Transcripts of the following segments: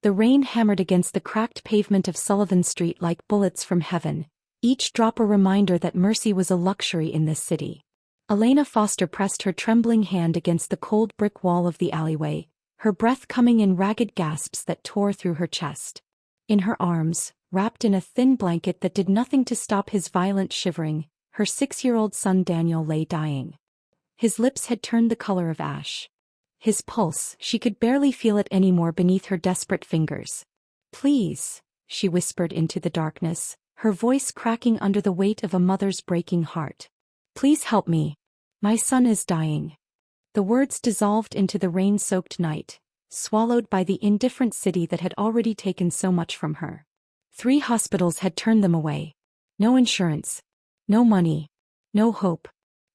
The rain hammered against the cracked pavement of Sullivan Street like bullets from heaven, each drop a reminder that mercy was a luxury in this city. Elena Foster pressed her trembling hand against the cold brick wall of the alleyway, her breath coming in ragged gasps that tore through her chest. In her arms, wrapped in a thin blanket that did nothing to stop his violent shivering, her 6-year-old son Daniel lay dying. His lips had turned the color of ash. His pulse, she could barely feel it anymore beneath her desperate fingers. "Please," she whispered into the darkness, her voice cracking under the weight of a mother's breaking heart. "Please help me. My son is dying." The words dissolved into the rain-soaked night, swallowed by the indifferent city that had already taken so much from her. 3 hospitals had turned them away. No insurance. No money. No hope.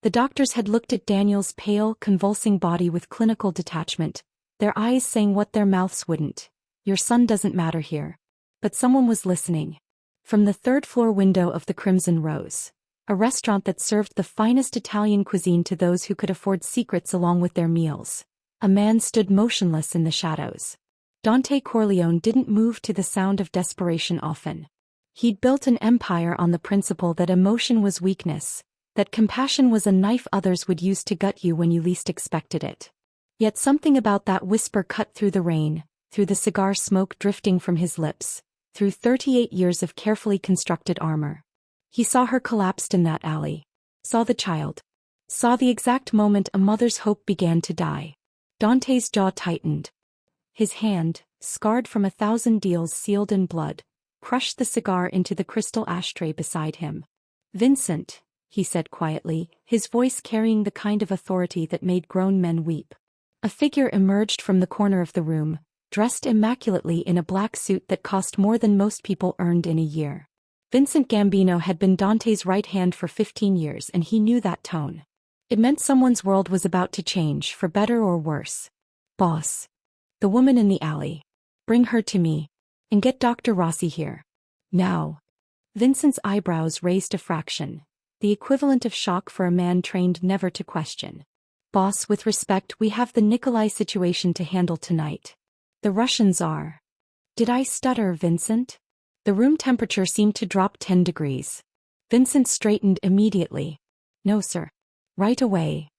The doctors had looked at Daniel's pale, convulsing body with clinical detachment, their eyes saying what their mouths wouldn't. "Your son doesn't matter here." But someone was listening. From the 3rd-floor window of the Crimson Rose, a restaurant that served the finest Italian cuisine to those who could afford secrets along with their meals, a man stood motionless in the shadows. Dante Corleone didn't move to the sound of desperation often. He'd built an empire on the principle that emotion was weakness, that compassion was a knife others would use to gut you when you least expected it. Yet something about that whisper cut through the rain, through the cigar smoke drifting from his lips, through 38 years of carefully constructed armor. He saw her collapsed in that alley. Saw the child. Saw the exact moment a mother's hope began to die. Dante's jaw tightened. His hand, scarred from 1,000 deals sealed in blood, crushed the cigar into the crystal ashtray beside him. "Vincent," he said quietly, his voice carrying the kind of authority that made grown men weep. A figure emerged from the corner of the room, dressed immaculately in a black suit that cost more than most people earned in a year. Vincent Gambino had been Dante's right hand for 15 years, and he knew that tone. It meant someone's world was about to change, for better or worse. "Boss. The woman in the alley. Bring her to me. And get Dr. Rossi here. Now." Vincent's eyebrows raised a fraction, the equivalent of shock for a man trained never to question. "Boss, with respect, we have the Nikolai situation to handle tonight. The Russians are..." Did I stutter, Vincent? The room temperature seemed to drop 10 degrees. Vincent straightened immediately. "No, sir." "Right away."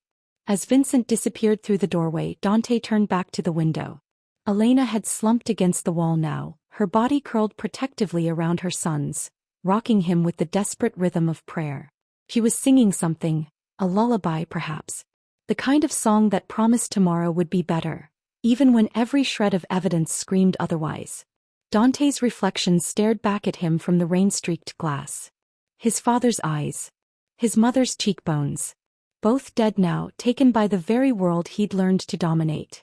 As Vincent disappeared through the doorway, Dante turned back to the window. Elena had slumped against the wall now, her body curled protectively around her son's, rocking him with the desperate rhythm of prayer. She was singing something, a lullaby perhaps. The kind of song that promised tomorrow would be better, even when every shred of evidence screamed otherwise. Dante's reflection stared back at him from the rain-streaked glass. His father's eyes. His mother's cheekbones. Both dead now, taken by the very world he'd learned to dominate.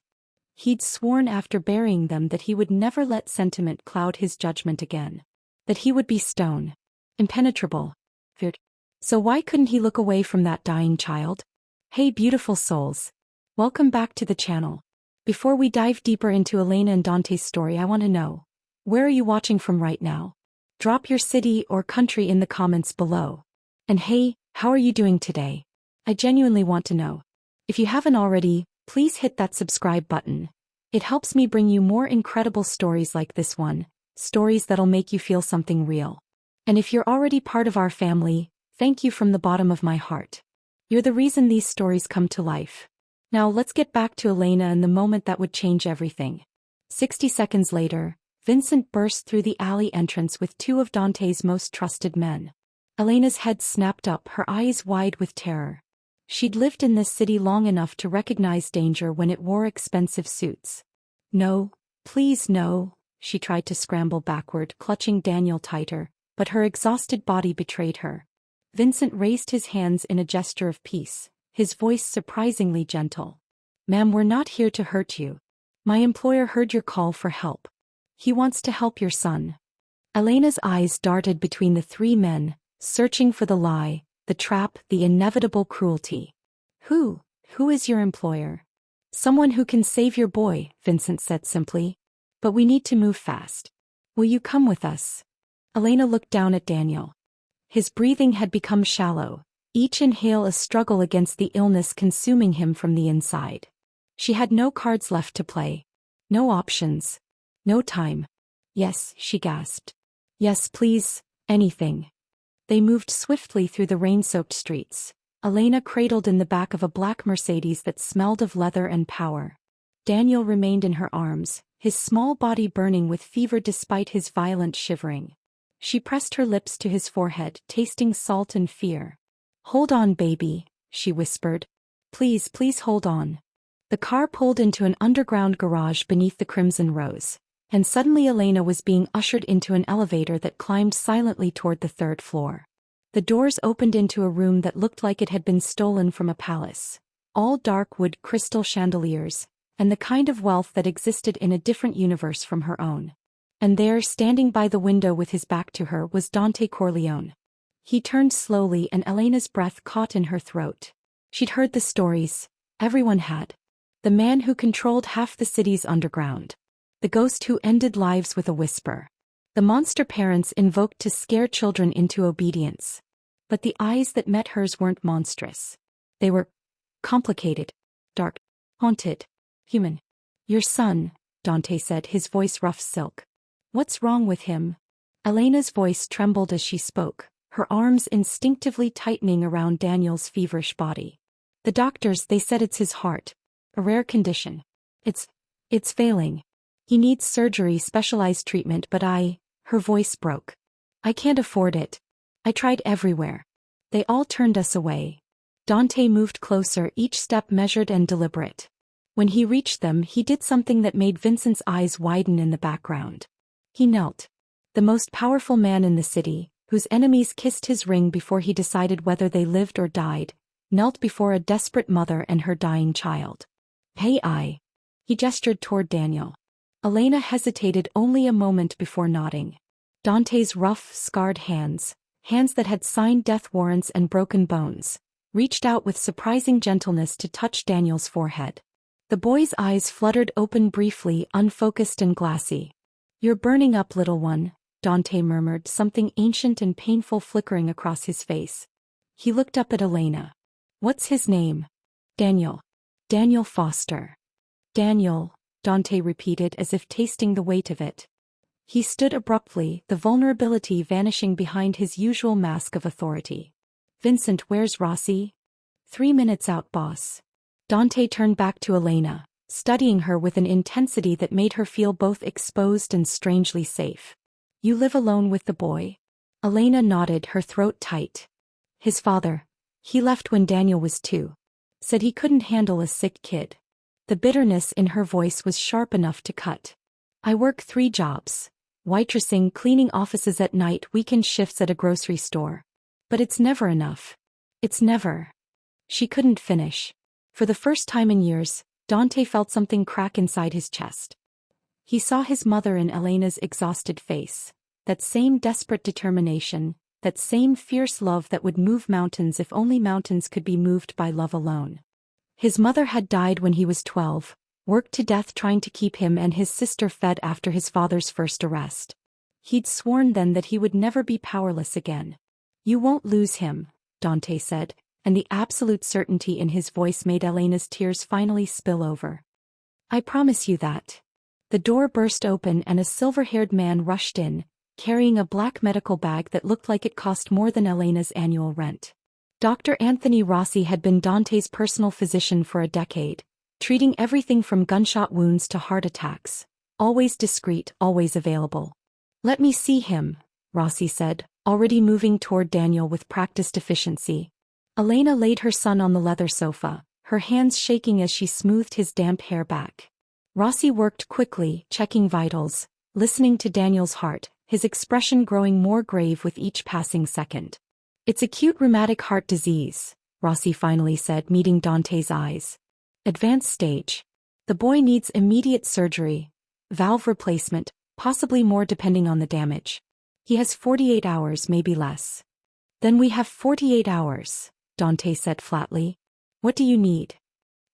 He'd sworn after burying them that he would never let sentiment cloud his judgment again. That he would be stone. Impenetrable. Feared. So why couldn't he look away from that dying child? Hey beautiful souls. Welcome back to the channel. Before we dive deeper into Elena and Dante's story, I want to know, where are you watching from right now? Drop your city or country in the comments below. And hey, how are you doing today? I genuinely want to know. If you haven't already, please hit that subscribe button. It helps me bring you more incredible stories like this one, stories that'll make you feel something real. And if you're already part of our family, thank you from the bottom of my heart. You're the reason these stories come to life. Now let's get back to Elena and the moment that would change everything. 60 seconds later, Vincent burst through the alley entrance with 2 of Dante's most trusted men. Elena's head snapped up, her eyes wide with terror. She'd lived in this city long enough to recognize danger when it wore expensive suits. "No, please no," she tried to scramble backward, clutching Daniel tighter, but her exhausted body betrayed her. Vincent raised his hands in a gesture of peace, his voice surprisingly gentle. "Ma'am, we're not here to hurt you. My employer heard your call for help. He wants to help your son." Elena's eyes darted between the 3 men, searching for the lie, the trap, the inevitable cruelty. Who is your employer?" "Someone who can save your boy," Vincent said simply. "But we need to move fast. Will you come with us?" Elena looked down at Daniel. His breathing had become shallow, each inhale a struggle against the illness consuming him from the inside. She had no cards left to play. No options. No time. Yes, she gasped. Yes, please, anything. They moved swiftly through the rain-soaked streets. Elena cradled in the back of a black Mercedes that smelled of leather and power. Daniel remained in her arms, his small body burning with fever despite his violent shivering. She pressed her lips to his forehead, tasting salt and fear. Hold on, baby, she whispered. Please, please hold on. The car pulled into an underground garage beneath the Crimson Rose, and suddenly Elena was being ushered into an elevator that climbed silently toward the third floor. The doors opened into a room that looked like it had been stolen from a palace. All dark wood crystal chandeliers, and the kind of wealth that existed in a different universe from her own. And there, standing by the window with his back to her, was Dante Corleone. He turned slowly and Elena's breath caught in her throat. She'd heard the stories. Everyone had. The man who controlled half the city's underground. The ghost who ended lives with a whisper. The monster parents invoked to scare children into obedience. But the eyes that met hers weren't monstrous. They were complicated, dark, haunted, human. Your son, Dante said, his voice rough silk. What's wrong with him? Elena's voice trembled as she spoke, her arms instinctively tightening around Daniel's feverish body. The doctors, they said it's his heart. A rare condition. It's failing. He needs surgery, specialized treatment, but her voice broke. I can't afford it. I tried everywhere. They all turned us away. Dante moved closer, each step measured and deliberate. When he reached them, he did something that made Vincent's eyes widen in the background. He knelt. The most powerful man in the city, whose enemies kissed his ring before he decided whether they lived or died, knelt before a desperate mother and her dying child. Hey, he gestured toward Daniel. Elena hesitated only a moment before nodding. Dante's rough, scarred hands that had signed death warrants and broken bones, reached out with surprising gentleness to touch Daniel's forehead. The boy's eyes fluttered open briefly, unfocused and glassy. You're burning up, little one, Dante murmured, something ancient and painful flickering across his face. He looked up at Elena. What's his name? Daniel. Daniel Foster. Daniel, Dante repeated as if tasting the weight of it. He stood abruptly, the vulnerability vanishing behind his usual mask of authority. Vincent, where's Rossi? 3 minutes out, boss. Dante turned back to Elena, studying her with an intensity that made her feel both exposed and strangely safe. You live alone with the boy? Elena nodded, her throat tight. His father. He left when Daniel was 2. Said he couldn't handle a sick kid. The bitterness in her voice was sharp enough to cut. I work 3 jobs. Waitressing, cleaning offices at night, weekend shifts at a grocery store. But it's never enough. It's never. She couldn't finish. For the first time in years, Dante felt something crack inside his chest. He saw his mother in Elena's exhausted face. That same desperate determination, that same fierce love that would move mountains if only mountains could be moved by love alone. His mother had died when he was 12, worked to death trying to keep him and his sister fed after his father's first arrest. He'd sworn then that he would never be powerless again. You won't lose him, Dante said, and the absolute certainty in his voice made Elena's tears finally spill over. I promise you that. The door burst open and a silver-haired man rushed in, carrying a black medical bag that looked like it cost more than Elena's annual rent. Dr. Anthony Rossi had been Dante's personal physician for a decade, treating everything from gunshot wounds to heart attacks. Always discreet, always available. Let me see him, Rossi said, already moving toward Daniel with practiced efficiency. Elena laid her son on the leather sofa, her hands shaking as she smoothed his damp hair back. Rossi worked quickly, checking vitals, listening to Daniel's heart, his expression growing more grave with each passing second. It's acute rheumatic heart disease, Rossi finally said, meeting Dante's eyes. Advanced stage. The boy needs immediate surgery, valve replacement, possibly more depending on the damage. He has 48 hours, maybe less. Then we have 48 hours, Dante said flatly. What do you need?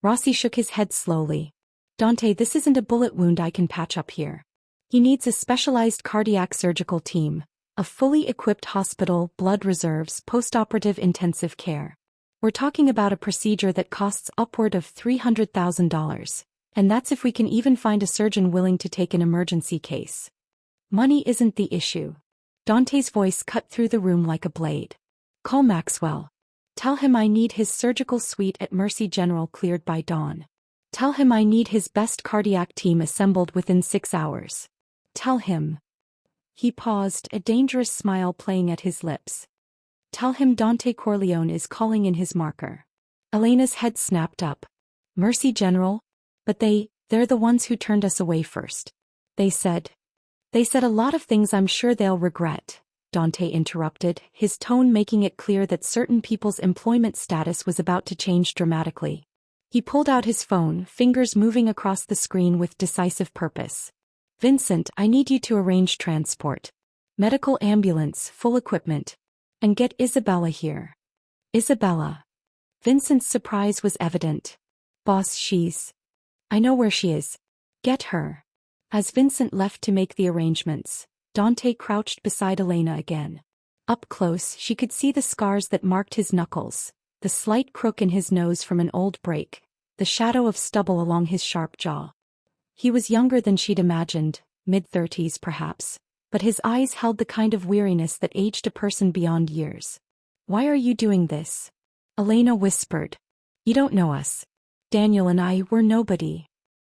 Rossi shook his head slowly. Dante, this isn't a bullet wound I can patch up here. He needs a specialized cardiac surgical team, a fully equipped hospital, blood reserves, postoperative intensive care. We're talking about a procedure that costs upward of $300,000, And that's if we can even find a surgeon willing to take an emergency case. Money isn't the issue. Dante's voice cut through the room like a blade. Call Maxwell. Tell him I need his surgical suite at Mercy General cleared by dawn. Tell him I need his best cardiac team assembled within 6 hours. Tell him. He paused, a dangerous smile playing at his lips. Tell him Dante Corleone is calling in his marker. Elena's head snapped up. Mercy General? But they're the ones who turned us away first. They said a lot of things I'm sure they'll regret, Dante interrupted, his tone making it clear that certain people's employment status was about to change dramatically. He pulled out his phone, fingers moving across the screen with decisive purpose. Vincent, I need you to arrange transport. Medical ambulance, full equipment. And get Isabella here. Isabella. Vincent's surprise was evident. Boss, I know where she is. Get her. As Vincent left to make the arrangements, Dante crouched beside Elena again. Up close, she could see the scars that marked his knuckles, the slight crook in his nose from an old break, the shadow of stubble along his sharp jaw. He was younger than she'd imagined, mid-30s perhaps, but his eyes held the kind of weariness that aged a person beyond years. Why are you doing this? Elena whispered. You don't know us. Daniel and I were nobody.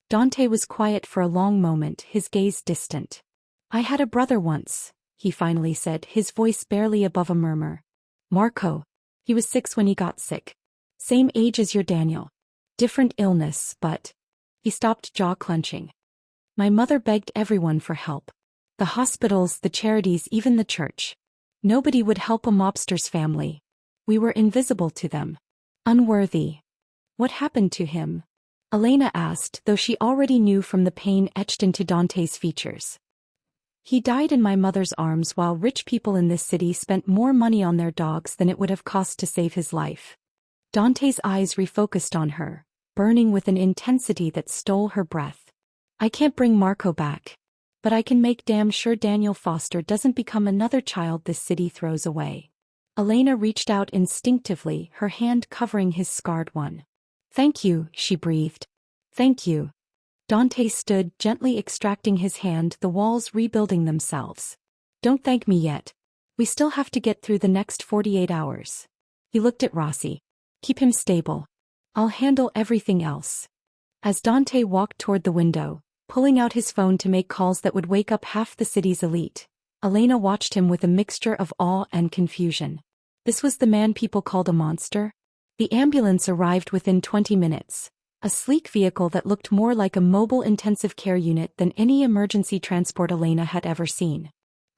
Dante was quiet for a long moment, his gaze distant. I had a brother once, he finally said, his voice barely above a murmur. Marco. He was 6 when he got sick. Same age as your Daniel. Different illness, but... He stopped, jaw clenching. My mother begged everyone for help. The hospitals, the charities, even the church. Nobody would help a mobster's family. We were invisible to them. Unworthy. What happened to him? Elena asked, though she already knew from the pain etched into Dante's features. He died in my mother's arms while rich people in this city spent more money on their dogs than it would have cost to save his life. Dante's eyes refocused on her, burning with an intensity that stole her breath. I can't bring Marco back. But I can make damn sure Daniel Foster doesn't become another child this city throws away. Elena reached out instinctively, her hand covering his scarred one. Thank you, she breathed. Thank you. Dante stood, gently extracting his hand, the walls rebuilding themselves. Don't thank me yet. We still have to get through the next 48 hours. He looked at Rossi. Keep him stable. I'll handle everything else. As Dante walked toward the window, pulling out his phone to make calls that would wake up half the city's elite, Elena watched him with a mixture of awe and confusion. This was the man people called a monster? The ambulance arrived within 20 minutes. A sleek vehicle that looked more like a mobile intensive care unit than any emergency transport Elena had ever seen.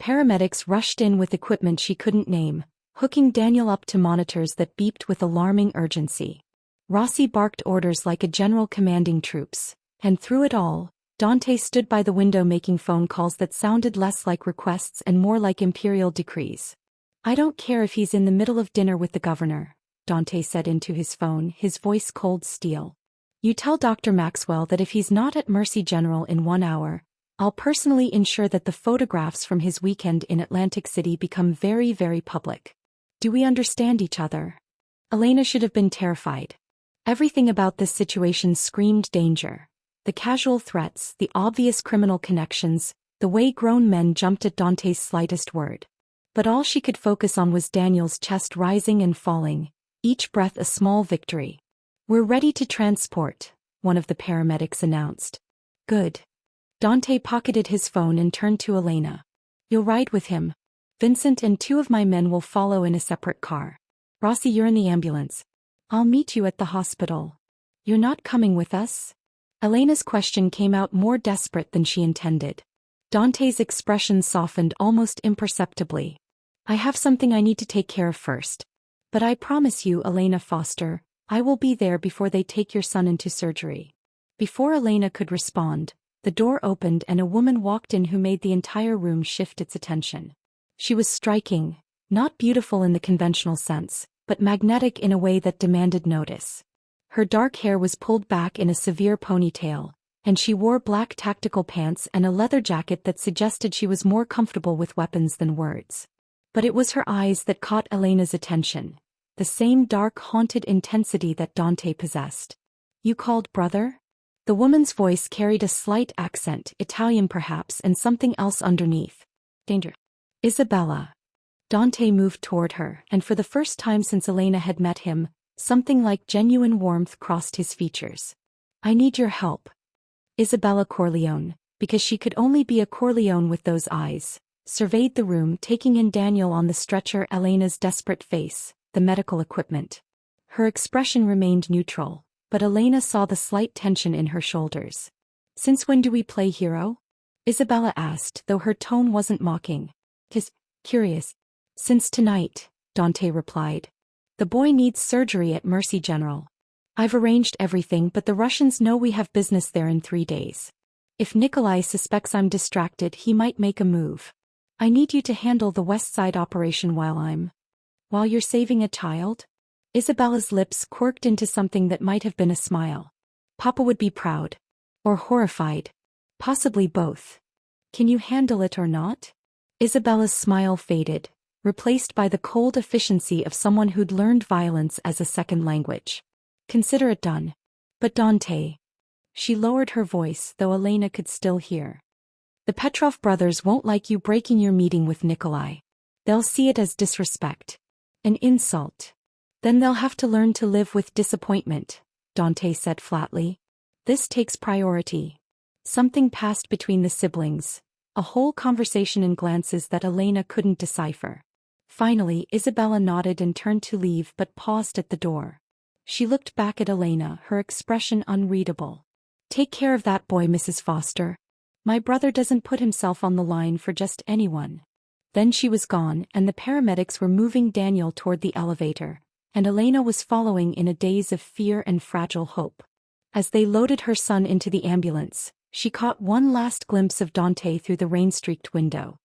Paramedics rushed in with equipment she couldn't name, hooking Daniel up to monitors that beeped with alarming urgency. Rossi barked orders like a general commanding troops, and through it all, Dante stood by the window making phone calls that sounded less like requests and more like imperial decrees. I don't care if he's in the middle of dinner with the governor, Dante said into his phone, his voice cold steel. You tell Dr. Maxwell that if he's not at Mercy General in 1 hour, I'll personally ensure that the photographs from his weekend in Atlantic City become very, very public. Do we understand each other? Elena should have been terrified. Everything about this situation screamed danger. The casual threats, the obvious criminal connections, the way grown men jumped at Dante's slightest word. But all she could focus on was Daniel's chest rising and falling, each breath a small victory. We're ready to transport, one of the paramedics announced. Good. Dante pocketed his phone and turned to Elena. You'll ride with him. Vincent and 2 of my men will follow in a separate car. Rossi, you're in the ambulance. I'll meet you at the hospital. You're not coming with us? Elena's question came out more desperate than she intended. Dante's expression softened almost imperceptibly. I have something I need to take care of first. But I promise you, Elena Foster, I will be there before they take your son into surgery. Before Elena could respond, the door opened and a woman walked in who made the entire room shift its attention. She was striking, not beautiful in the conventional sense, but magnetic in a way that demanded notice. Her dark hair was pulled back in a severe ponytail, and she wore black tactical pants and a leather jacket that suggested she was more comfortable with weapons than words. But it was her eyes that caught Elena's attention, the same dark haunted intensity that Dante possessed. You called brother? The woman's voice carried a slight accent, Italian perhaps, and something else underneath. Danger. Isabella. Dante moved toward her, and for the first time since Elena had met him, something like genuine warmth crossed his features. I need your help. Isabella Corleone, because she could only be a Corleone with those eyes, surveyed the room, taking in Daniel on the stretcher, Elena's desperate face, the medical equipment. Her expression remained neutral, but Elena saw the slight tension in her shoulders. Since when do we play hero? Isabella asked, though her tone wasn't mocking. Just curious. Since tonight, Dante replied. The boy needs surgery at Mercy General. I've arranged everything, but the Russians know we have business there in 3 days. If Nikolai suspects I'm distracted, he might make a move. I need you to handle the West Side operation while you're saving a child? Isabella's lips quirked into something that might have been a smile. Papa would be proud. Or horrified. Possibly both. Can you handle it or not? Isabella's smile faded, replaced by the cold efficiency of someone who'd learned violence as a second language. Consider it done. But Dante. She lowered her voice, though Elena could still hear. The Petrov brothers won't like you breaking your meeting with Nikolai. They'll see it as disrespect. An insult. Then they'll have to learn to live with disappointment, Dante said flatly. This takes priority. Something passed between the siblings, a whole conversation in glances that Elena couldn't decipher. Finally, Isabella nodded and turned to leave but paused at the door. She looked back at Elena, her expression unreadable. Take care of that boy, Mrs. Foster. My brother doesn't put himself on the line for just anyone. Then she was gone, and the paramedics were moving Daniel toward the elevator, and Elena was following in a daze of fear and fragile hope. As they loaded her son into the ambulance, she caught one last glimpse of Dante through the rain-streaked window.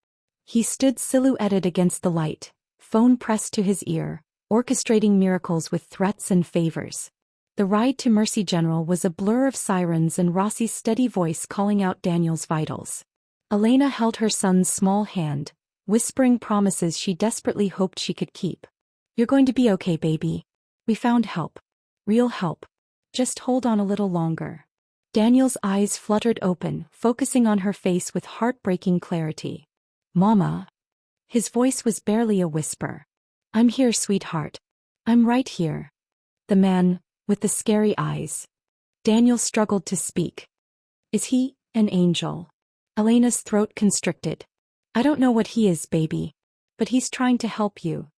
He stood silhouetted against the light, phone pressed to his ear, orchestrating miracles with threats and favors. The ride to Mercy General was a blur of sirens and Rossi's steady voice calling out Daniel's vitals. Elena held her son's small hand, whispering promises she desperately hoped she could keep. You're going to be okay, baby. We found help. Real help. Just hold on a little longer. Daniel's eyes fluttered open, focusing on her face with heartbreaking clarity. Mama. His voice was barely a whisper. I'm here, sweetheart. I'm right here. The man, with the scary eyes. Daniel struggled to speak. Is he an angel? Elena's throat constricted. I don't know what he is, baby. But he's trying to help you.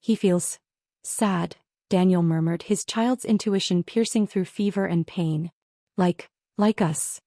He feels sad, Daniel murmured, his child's intuition piercing through fever and pain. Like us.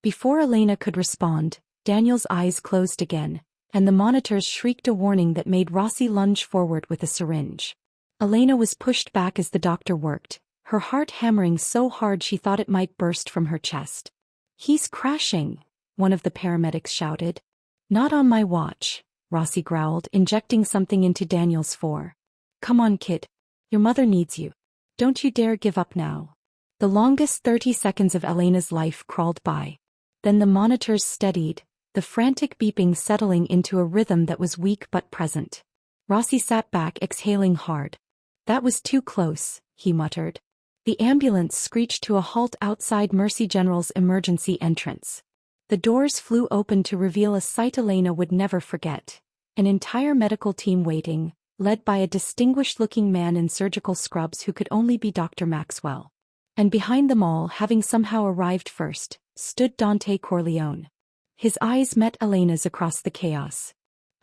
Before Elena could respond, Daniel's eyes closed again, and the monitors shrieked a warning that made Rossi lunge forward with a syringe. Elena was pushed back as the doctor worked, her heart hammering so hard she thought it might burst from her chest. He's crashing, one of the paramedics shouted. Not on my watch, Rossi growled, injecting something into Daniel's fore. Come on, kid. Your mother needs you. Don't you dare give up now. The longest 30 seconds of Elena's life crawled by. Then the monitors steadied, the frantic beeping settling into a rhythm that was weak but present. Rossi sat back, exhaling hard. That was too close, he muttered. The ambulance screeched to a halt outside Mercy General's emergency entrance. The doors flew open to reveal a sight Elena would never forget. An entire medical team waiting, led by a distinguished-looking man in surgical scrubs who could only be Dr. Maxwell. And behind them all, having somehow arrived first, stood Dante Corleone. His eyes met Elena's across the chaos.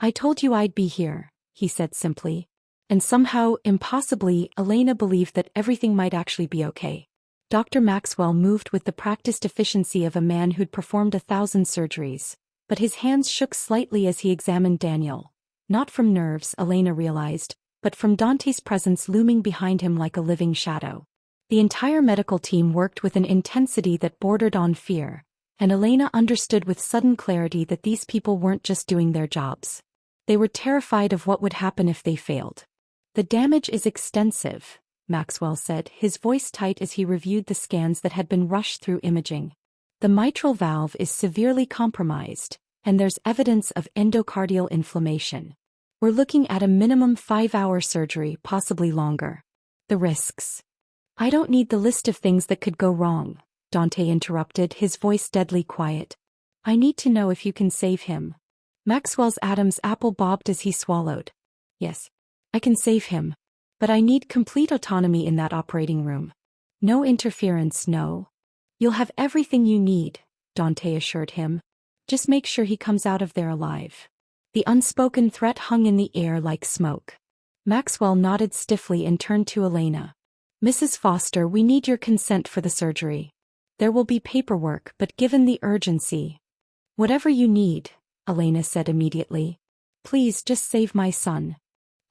I told you I'd be here, he said simply. And somehow, impossibly, Elena believed that everything might actually be okay. Dr. Maxwell moved with the practiced efficiency of a man who'd performed 1,000 surgeries, but his hands shook slightly as he examined Daniel. Not from nerves, Elena realized, but from Dante's presence looming behind him like a living shadow. The entire medical team worked with an intensity that bordered on fear, and Elena understood with sudden clarity that these people weren't just doing their jobs. They were terrified of what would happen if they failed. The damage is extensive, Maxwell said, his voice tight as he reviewed the scans that had been rushed through imaging. The mitral valve is severely compromised, and there's evidence of endocardial inflammation. We're looking at a minimum 5-hour surgery, possibly longer. The risks. I don't need the list of things that could go wrong, Dante interrupted, his voice deadly quiet. I need to know if you can save him. Maxwell's Adam's apple bobbed as he swallowed. Yes. I can save him. But I need complete autonomy in that operating room. No interference, no. You'll have everything you need, Dante assured him. Just make sure he comes out of there alive. The unspoken threat hung in the air like smoke. Maxwell nodded stiffly and turned to Elena. Mrs. Foster, we need your consent for the surgery. There will be paperwork, but given the urgency. Whatever you need, Elena said immediately. Please just save my son.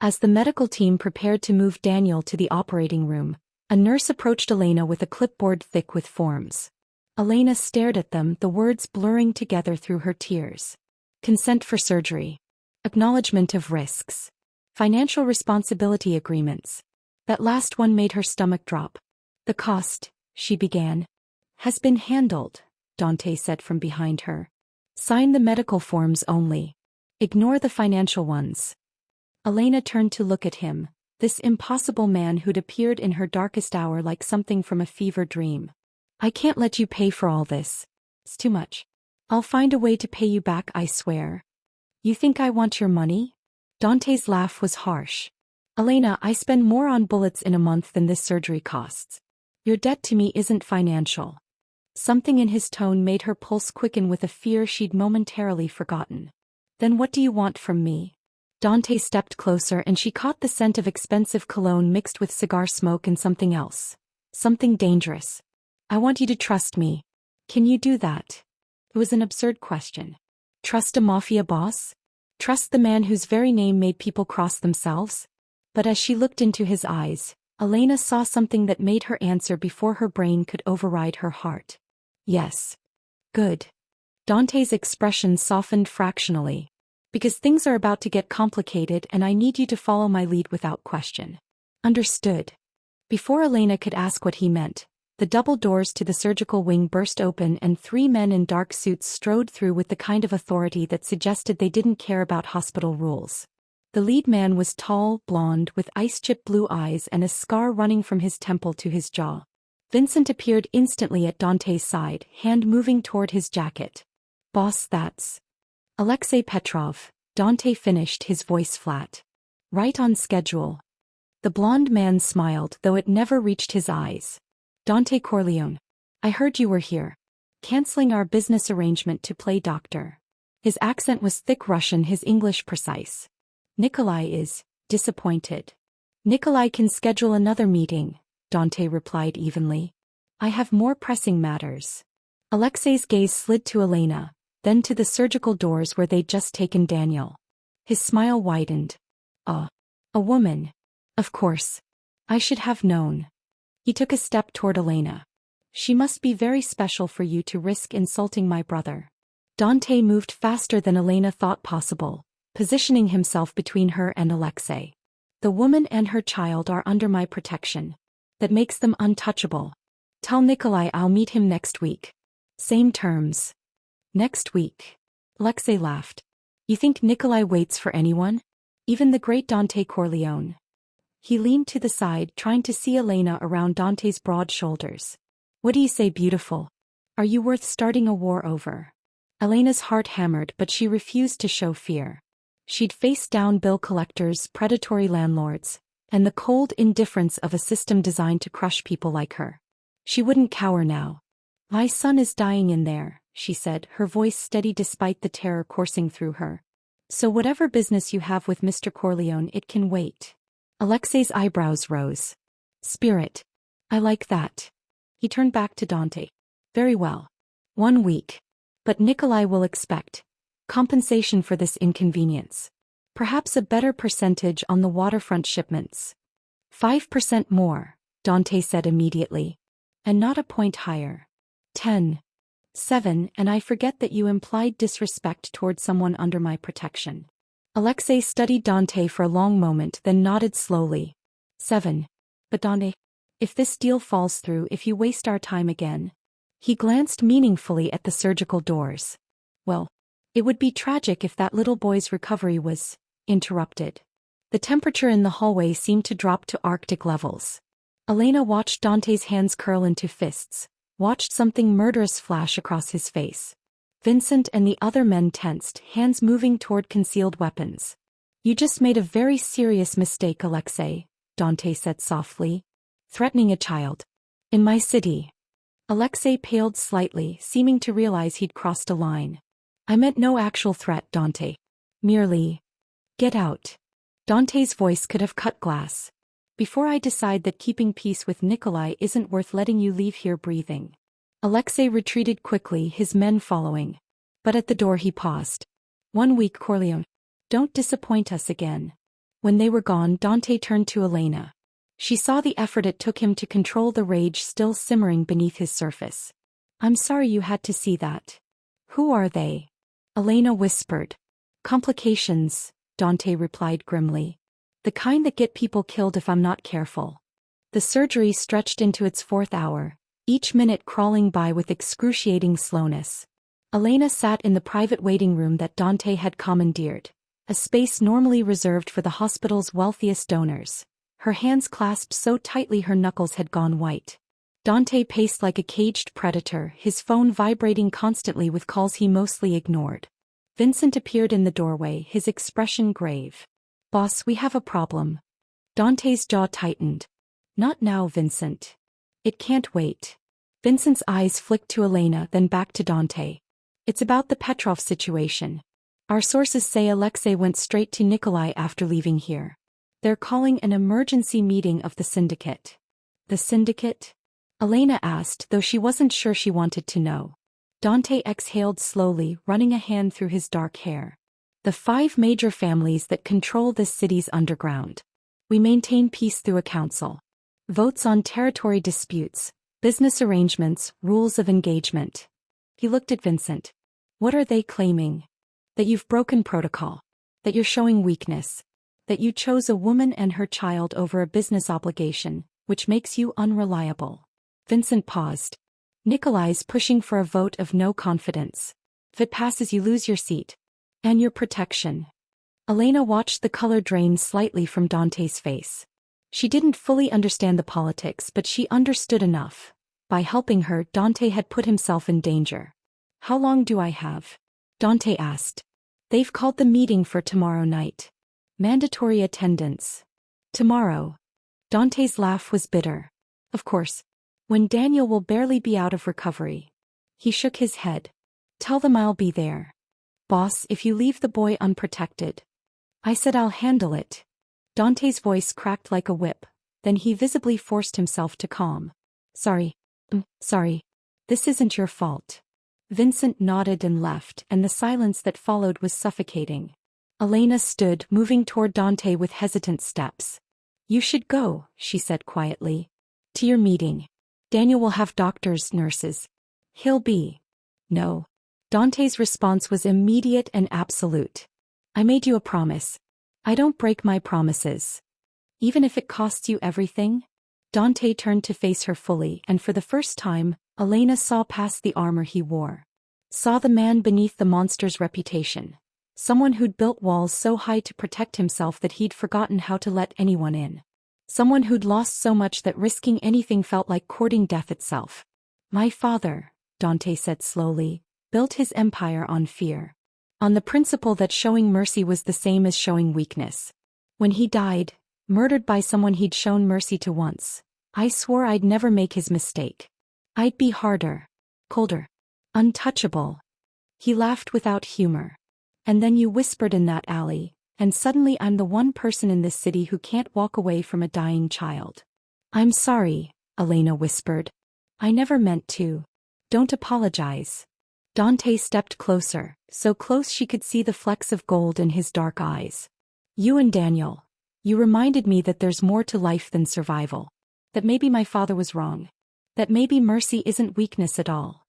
As the medical team prepared to move Daniel to the operating room, a nurse approached Elena with a clipboard thick with forms. Elena stared at them, the words blurring together through her tears. Consent for surgery. Acknowledgement of risks. Financial responsibility agreements. That last one made her stomach drop. The cost, she began. Has been handled, Dante said from behind her. Sign the medical forms only. Ignore the financial ones. Elena turned to look at him, this impossible man who'd appeared in her darkest hour like something from a fever dream. I can't let you pay for all this. It's too much. I'll find a way to pay you back, I swear. You think I want your money? Dante's laugh was harsh. Elena, I spend more on bullets in a month than this surgery costs. Your debt to me isn't financial. Something in his tone made her pulse quicken with a fear she'd momentarily forgotten. Then what do you want from me? Dante stepped closer and she caught the scent of expensive cologne mixed with cigar smoke and something else. Something dangerous. I want you to trust me. Can you do that? It was an absurd question. Trust a mafia boss? Trust the man whose very name made people cross themselves? But as she looked into his eyes, Elena saw something that made her answer before her brain could override her heart. Yes. Good. Dante's expression softened fractionally. Because things are about to get complicated and I need you to follow my lead without question. Understood. Before Elena could ask what he meant, the double doors to the surgical wing burst open and 3 men in dark suits strode through with the kind of authority that suggested they didn't care about hospital rules. The lead man was tall, blonde, with ice-chip blue eyes and a scar running from his temple to his jaw. Vincent appeared instantly at Dante's side, hand moving toward his jacket. Boss, that's Alexei Petrov, Dante finished, his voice flat. Right on schedule. The blonde man smiled, though it never reached his eyes. Dante Corleone. I heard you were here. Canceling our business arrangement to play doctor. His accent was thick Russian, his English precise. Nikolai is disappointed. Nikolai can schedule another meeting, Dante replied evenly. I have more pressing matters. Alexei's gaze slid to Elena, then to the surgical doors where they'd just taken Daniel. His smile widened. A woman. Of course. I should have known. He took a step toward Elena. She must be very special for you to risk insulting my brother. Dante moved faster than Elena thought possible, positioning himself between her and Alexei. The woman and her child are under my protection. That makes them untouchable. Tell Nikolai I'll meet him next week. Same terms. Next week. Alexei laughed. You think Nikolai waits for anyone? Even the great Dante Corleone? He leaned to the side, trying to see Elena around Dante's broad shoulders. What do you say, beautiful? Are you worth starting a war over? Elena's heart hammered, but she refused to show fear. She'd faced down bill collectors, predatory landlords, and the cold indifference of a system designed to crush people like her. She wouldn't cower now. My son is dying in there, she said, her voice steady despite the terror coursing through her. So whatever business you have with Mr. Corleone, it can wait. Alexei's eyebrows rose. Spirit. I like that. He turned back to Dante. Very well. 1 week. But Nikolai will expect compensation for this inconvenience. Perhaps a better percentage on the waterfront shipments. 5% more, Dante said immediately. And not a point higher. 10. 7, and I forget that you implied disrespect toward someone under my protection. Alexei studied Dante for a long moment, then nodded slowly. 7. But Dante, if this deal falls through, if you waste our time again. He glanced meaningfully at the surgical doors. Well, it would be tragic if that little boy's recovery was interrupted. The temperature in the hallway seemed to drop to Arctic levels. Elena watched Dante's hands curl into fists, watched something murderous flash across his face. Vincent and the other men tensed, hands moving toward concealed weapons. You just made a very serious mistake, Alexei, Dante said softly. Threatening a child. In my city. Alexei paled slightly, seeming to realize he'd crossed a line. I meant no actual threat, Dante. Merely. Get out. Dante's voice could have cut glass. Before I decide that keeping peace with Nikolai isn't worth letting you leave here breathing. Alexei retreated quickly, his men following. But at the door he paused. 1 week, Corleone. Don't disappoint us again. When they were gone, Dante turned to Elena. She saw the effort it took him to control the rage still simmering beneath his surface. I'm sorry you had to see that. Who are they? Elena whispered. Complications, Dante replied grimly. The kind that get people killed if I'm not careful. The surgery stretched into its 4th hour, each minute crawling by with excruciating slowness. Elena sat in the private waiting room that Dante had commandeered, a space normally reserved for the hospital's wealthiest donors. Her hands clasped so tightly her knuckles had gone white. Dante paced like a caged predator, his phone vibrating constantly with calls he mostly ignored. Vincent appeared in the doorway, his expression grave. Boss, we have a problem. Dante's jaw tightened. Not now, Vincent. It can't wait. Vincent's eyes flicked to Elena, then back to Dante. It's about the Petrov situation. Our sources say Alexei went straight to Nikolai after leaving here. They're calling an emergency meeting of the syndicate. The syndicate? Elena asked, though she wasn't sure she wanted to know. Dante exhaled slowly, running a hand through his dark hair. The 5 major families that control this city's underground. We maintain peace through a council. Votes on territory disputes, business arrangements, rules of engagement. He looked at Vincent. What are they claiming? That you've broken protocol. That you're showing weakness. That you chose a woman and her child over a business obligation, which makes you unreliable. Vincent paused. Nikolai's pushing for a vote of no confidence. If it passes, you lose your seat. And your protection. Elena watched the color drain slightly from Dante's face. She didn't fully understand the politics, but she understood enough. By helping her, Dante had put himself in danger. How long do I have? Dante asked. They've called the meeting for tomorrow night. Mandatory attendance. Tomorrow. Dante's laugh was bitter. Of course. When Daniel will barely be out of recovery. He shook his head. Tell them I'll be there. Boss, if you leave the boy unprotected. I said I'll handle it. Dante's voice cracked like a whip, then he visibly forced himself to calm. Sorry. Sorry. This isn't your fault. Vincent nodded and left, and the silence that followed was suffocating. Elena stood, moving toward Dante with hesitant steps. You should go, she said quietly. To your meeting. Daniel will have doctors, nurses. He'll be. No. Dante's response was immediate and absolute. I made you a promise. I don't break my promises. Even if it costs you everything? Dante turned to face her fully, and for the first time, Elena saw past the armor he wore. Saw the man beneath the monster's reputation. Someone who'd built walls so high to protect himself that he'd forgotten how to let anyone in. Someone who'd lost so much that risking anything felt like courting death itself. My father, Dante said slowly, built his empire on fear. On the principle that showing mercy was the same as showing weakness. When he died, murdered by someone he'd shown mercy to once, I swore I'd never make his mistake. I'd be harder, colder, untouchable. He laughed without humor. And then you whispered in that alley, and suddenly I'm the one person in this city who can't walk away from a dying child. I'm sorry, Elena whispered. I never meant to. Don't apologize. Dante stepped closer, so close she could see the flecks of gold in his dark eyes. You and Daniel. You reminded me that there's more to life than survival. That maybe my father was wrong. That maybe mercy isn't weakness at all.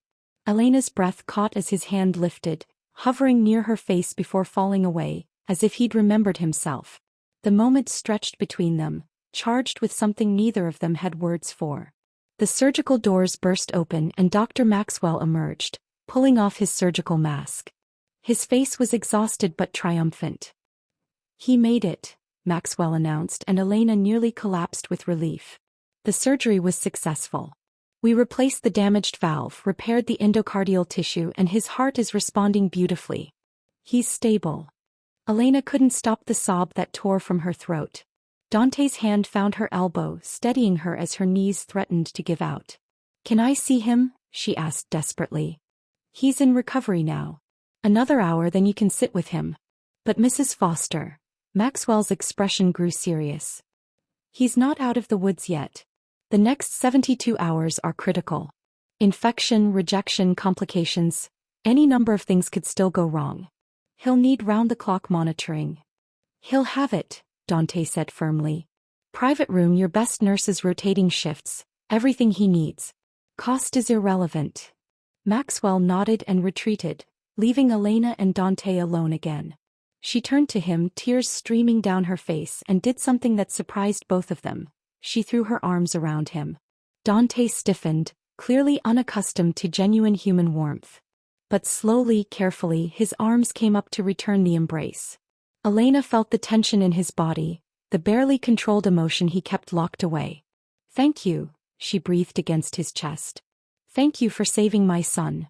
Elena's breath caught as his hand lifted, hovering near her face before falling away, as if he'd remembered himself. The moment stretched between them, charged with something neither of them had words for. The surgical doors burst open and Dr. Maxwell emerged, pulling off his surgical mask. His face was exhausted but triumphant. He made it, Maxwell announced, and Elena nearly collapsed with relief. The surgery was successful. We replaced the damaged valve, repaired the endocardial tissue, and his heart is responding beautifully. He's stable. Elena couldn't stop the sob that tore from her throat. Dante's hand found her elbow, steadying her as her knees threatened to give out. "Can I see him?" she asked desperately. "He's in recovery now. Another hour, then you can sit with him." "But Mrs. Foster." Maxwell's expression grew serious. "He's not out of the woods yet. The next 72 hours are critical. Infection, rejection, complications, any number of things could still go wrong. He'll need round-the-clock monitoring." "He'll have it," Dante said firmly. "Private room, your best nurses, rotating shifts, everything he needs. Cost is irrelevant." Maxwell nodded and retreated, leaving Elena and Dante alone again. She turned to him, tears streaming down her face, and did something that surprised both of them. She threw her arms around him. Dante stiffened, clearly unaccustomed to genuine human warmth. But slowly, carefully, his arms came up to return the embrace. Elena felt the tension in his body, the barely controlled emotion he kept locked away. "Thank you," she breathed against his chest. "Thank you for saving my son."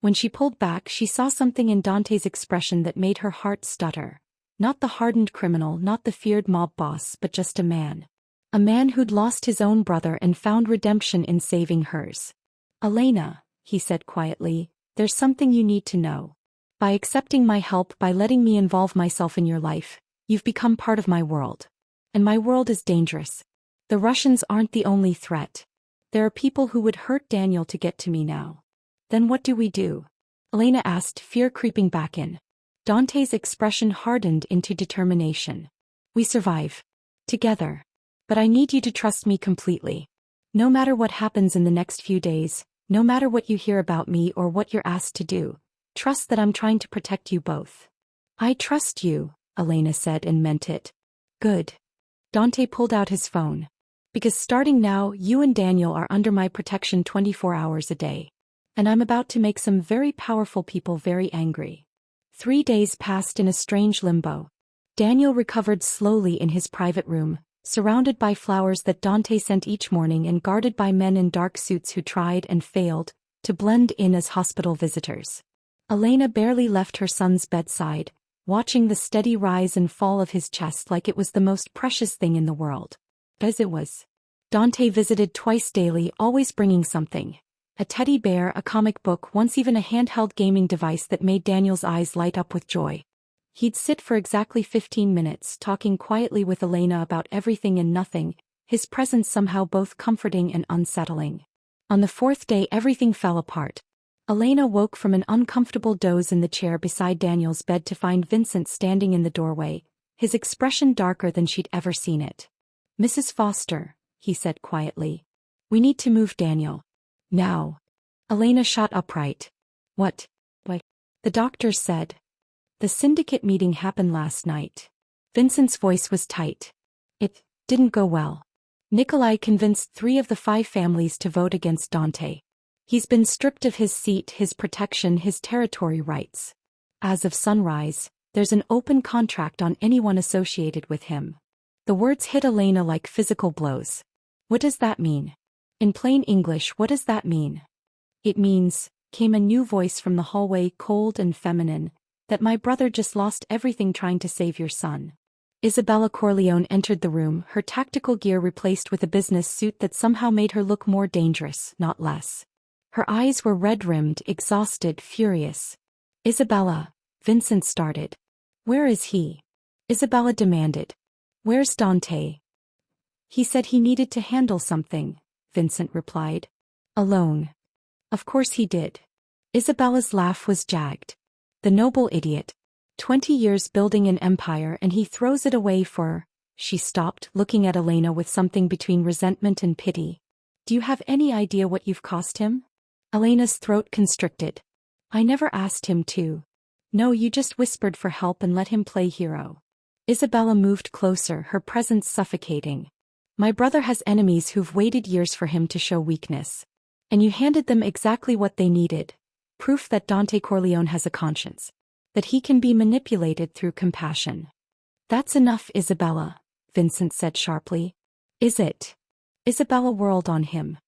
When she pulled back, she saw something in Dante's expression that made her heart stutter. Not the hardened criminal, not the feared mob boss, but just a man. A man who'd lost his own brother and found redemption in saving hers. "Elena," he said quietly, "there's something you need to know. By accepting my help, by letting me involve myself in your life, you've become part of my world. And my world is dangerous. The Russians aren't the only threat. There are people who would hurt Daniel to get to me now." "Then what do we do?" Elena asked, fear creeping back in. Dante's expression hardened into determination. "We survive. Together. But I need you to trust me completely. No matter what happens in the next few days, no matter what you hear about me or what you're asked to do, trust that I'm trying to protect you both." "I trust you," Elena said, and meant it. "Good." Dante pulled out his phone. "Because starting now, you and Daniel are under my protection 24 hours a day. And I'm about to make some very powerful people very angry." 3 days passed in a strange limbo. Daniel recovered slowly in his private room, surrounded by flowers that Dante sent each morning and guarded by men in dark suits who tried and failed to blend in as hospital visitors. Elena barely left her son's bedside, watching the steady rise and fall of his chest like it was the most precious thing in the world. As it was. Dante visited twice daily, always bringing something. A teddy bear, a comic book, once even a handheld gaming device that made Daniel's eyes light up with joy. He'd sit for exactly 15 minutes, talking quietly with Elena about everything and nothing, his presence somehow both comforting and unsettling. On the 4th day, everything fell apart. Elena woke from an uncomfortable doze in the chair beside Daniel's bed to find Vincent standing in the doorway, his expression darker than she'd ever seen it. "Mrs. Foster," he said quietly. "We need to move Daniel. Now." Elena shot upright. "What? Why?" "The doctors said. The syndicate meeting happened last night." Vincent's voice was tight. "It didn't go well. Nikolai convinced 3 of the 5 families to vote against Dante. He's been stripped of his seat, his protection, his territory rights. As of sunrise, there's an open contract on anyone associated with him." The words hit Elena like physical blows. "What does that mean? In plain English, what does that mean?" "It means," came a new voice from the hallway, cold and feminine, "that my brother just lost everything trying to save your son." Isabella Corleone entered the room, her tactical gear replaced with a business suit that somehow made her look more dangerous, not less. Her eyes were red-rimmed, exhausted, furious. "Isabella," Vincent started. "Where is he?" Isabella demanded. "Where's Dante?" "He said he needed to handle something," Vincent replied. "Alone." "Of course he did." Isabella's laugh was jagged. "The noble idiot. 20 years building an empire and he throws it away for—" She stopped, looking at Elena with something between resentment and pity. "Do you have any idea what you've cost him?" Elena's throat constricted. "I never asked him to." "No, you just whispered for help and let him play hero." Isabella moved closer, her presence suffocating. "My brother has enemies who've waited years for him to show weakness. And you handed them exactly what they needed. Proof that Dante Corleone has a conscience. That he can be manipulated through compassion." "That's enough, Isabella," Vincent said sharply. "Is it?" Isabella whirled on him.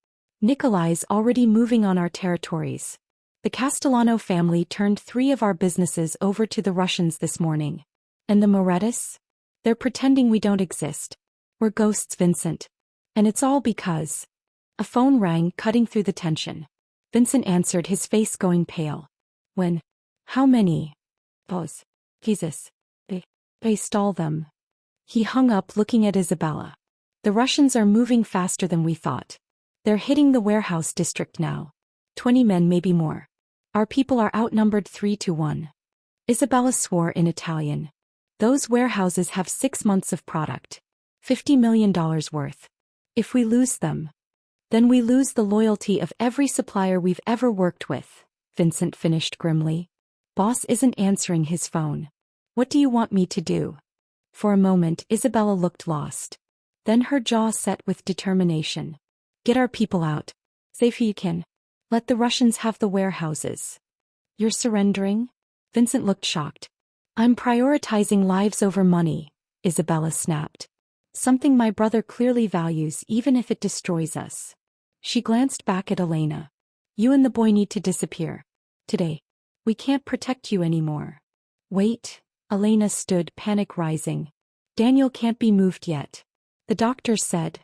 Nikolai's already moving on our territories. The Castellano family turned 3 of our businesses over to the Russians this morning. And the Morettis? They're pretending we don't exist. We're ghosts, Vincent. And it's all because... A phone rang, cutting through the tension. Vincent answered, his face going pale. When? How many? Pause. Jesus. They stall them. He hung up, looking at Isabella. The Russians are moving faster than we thought. They're hitting the warehouse district now. 20 men, maybe more. Our people are outnumbered 3-1. Isabella swore in Italian. Those warehouses have 6 months of product. $50 million worth. If we lose them, then we lose the loyalty of every supplier we've ever worked with, Vincent finished grimly. Boss isn't answering his phone. What do you want me to do? For a moment, Isabella looked lost. Then her jaw set with determination. Get our people out. Safe you can. Let the Russians have the warehouses. You're surrendering? Vincent looked shocked. I'm prioritizing lives over money, Isabella snapped. Something my brother clearly values, even if it destroys us. She glanced back at Elena. You and the boy need to disappear. Today. We can't protect you anymore. Wait. Elena stood, panic rising. Daniel can't be moved yet. The doctor said.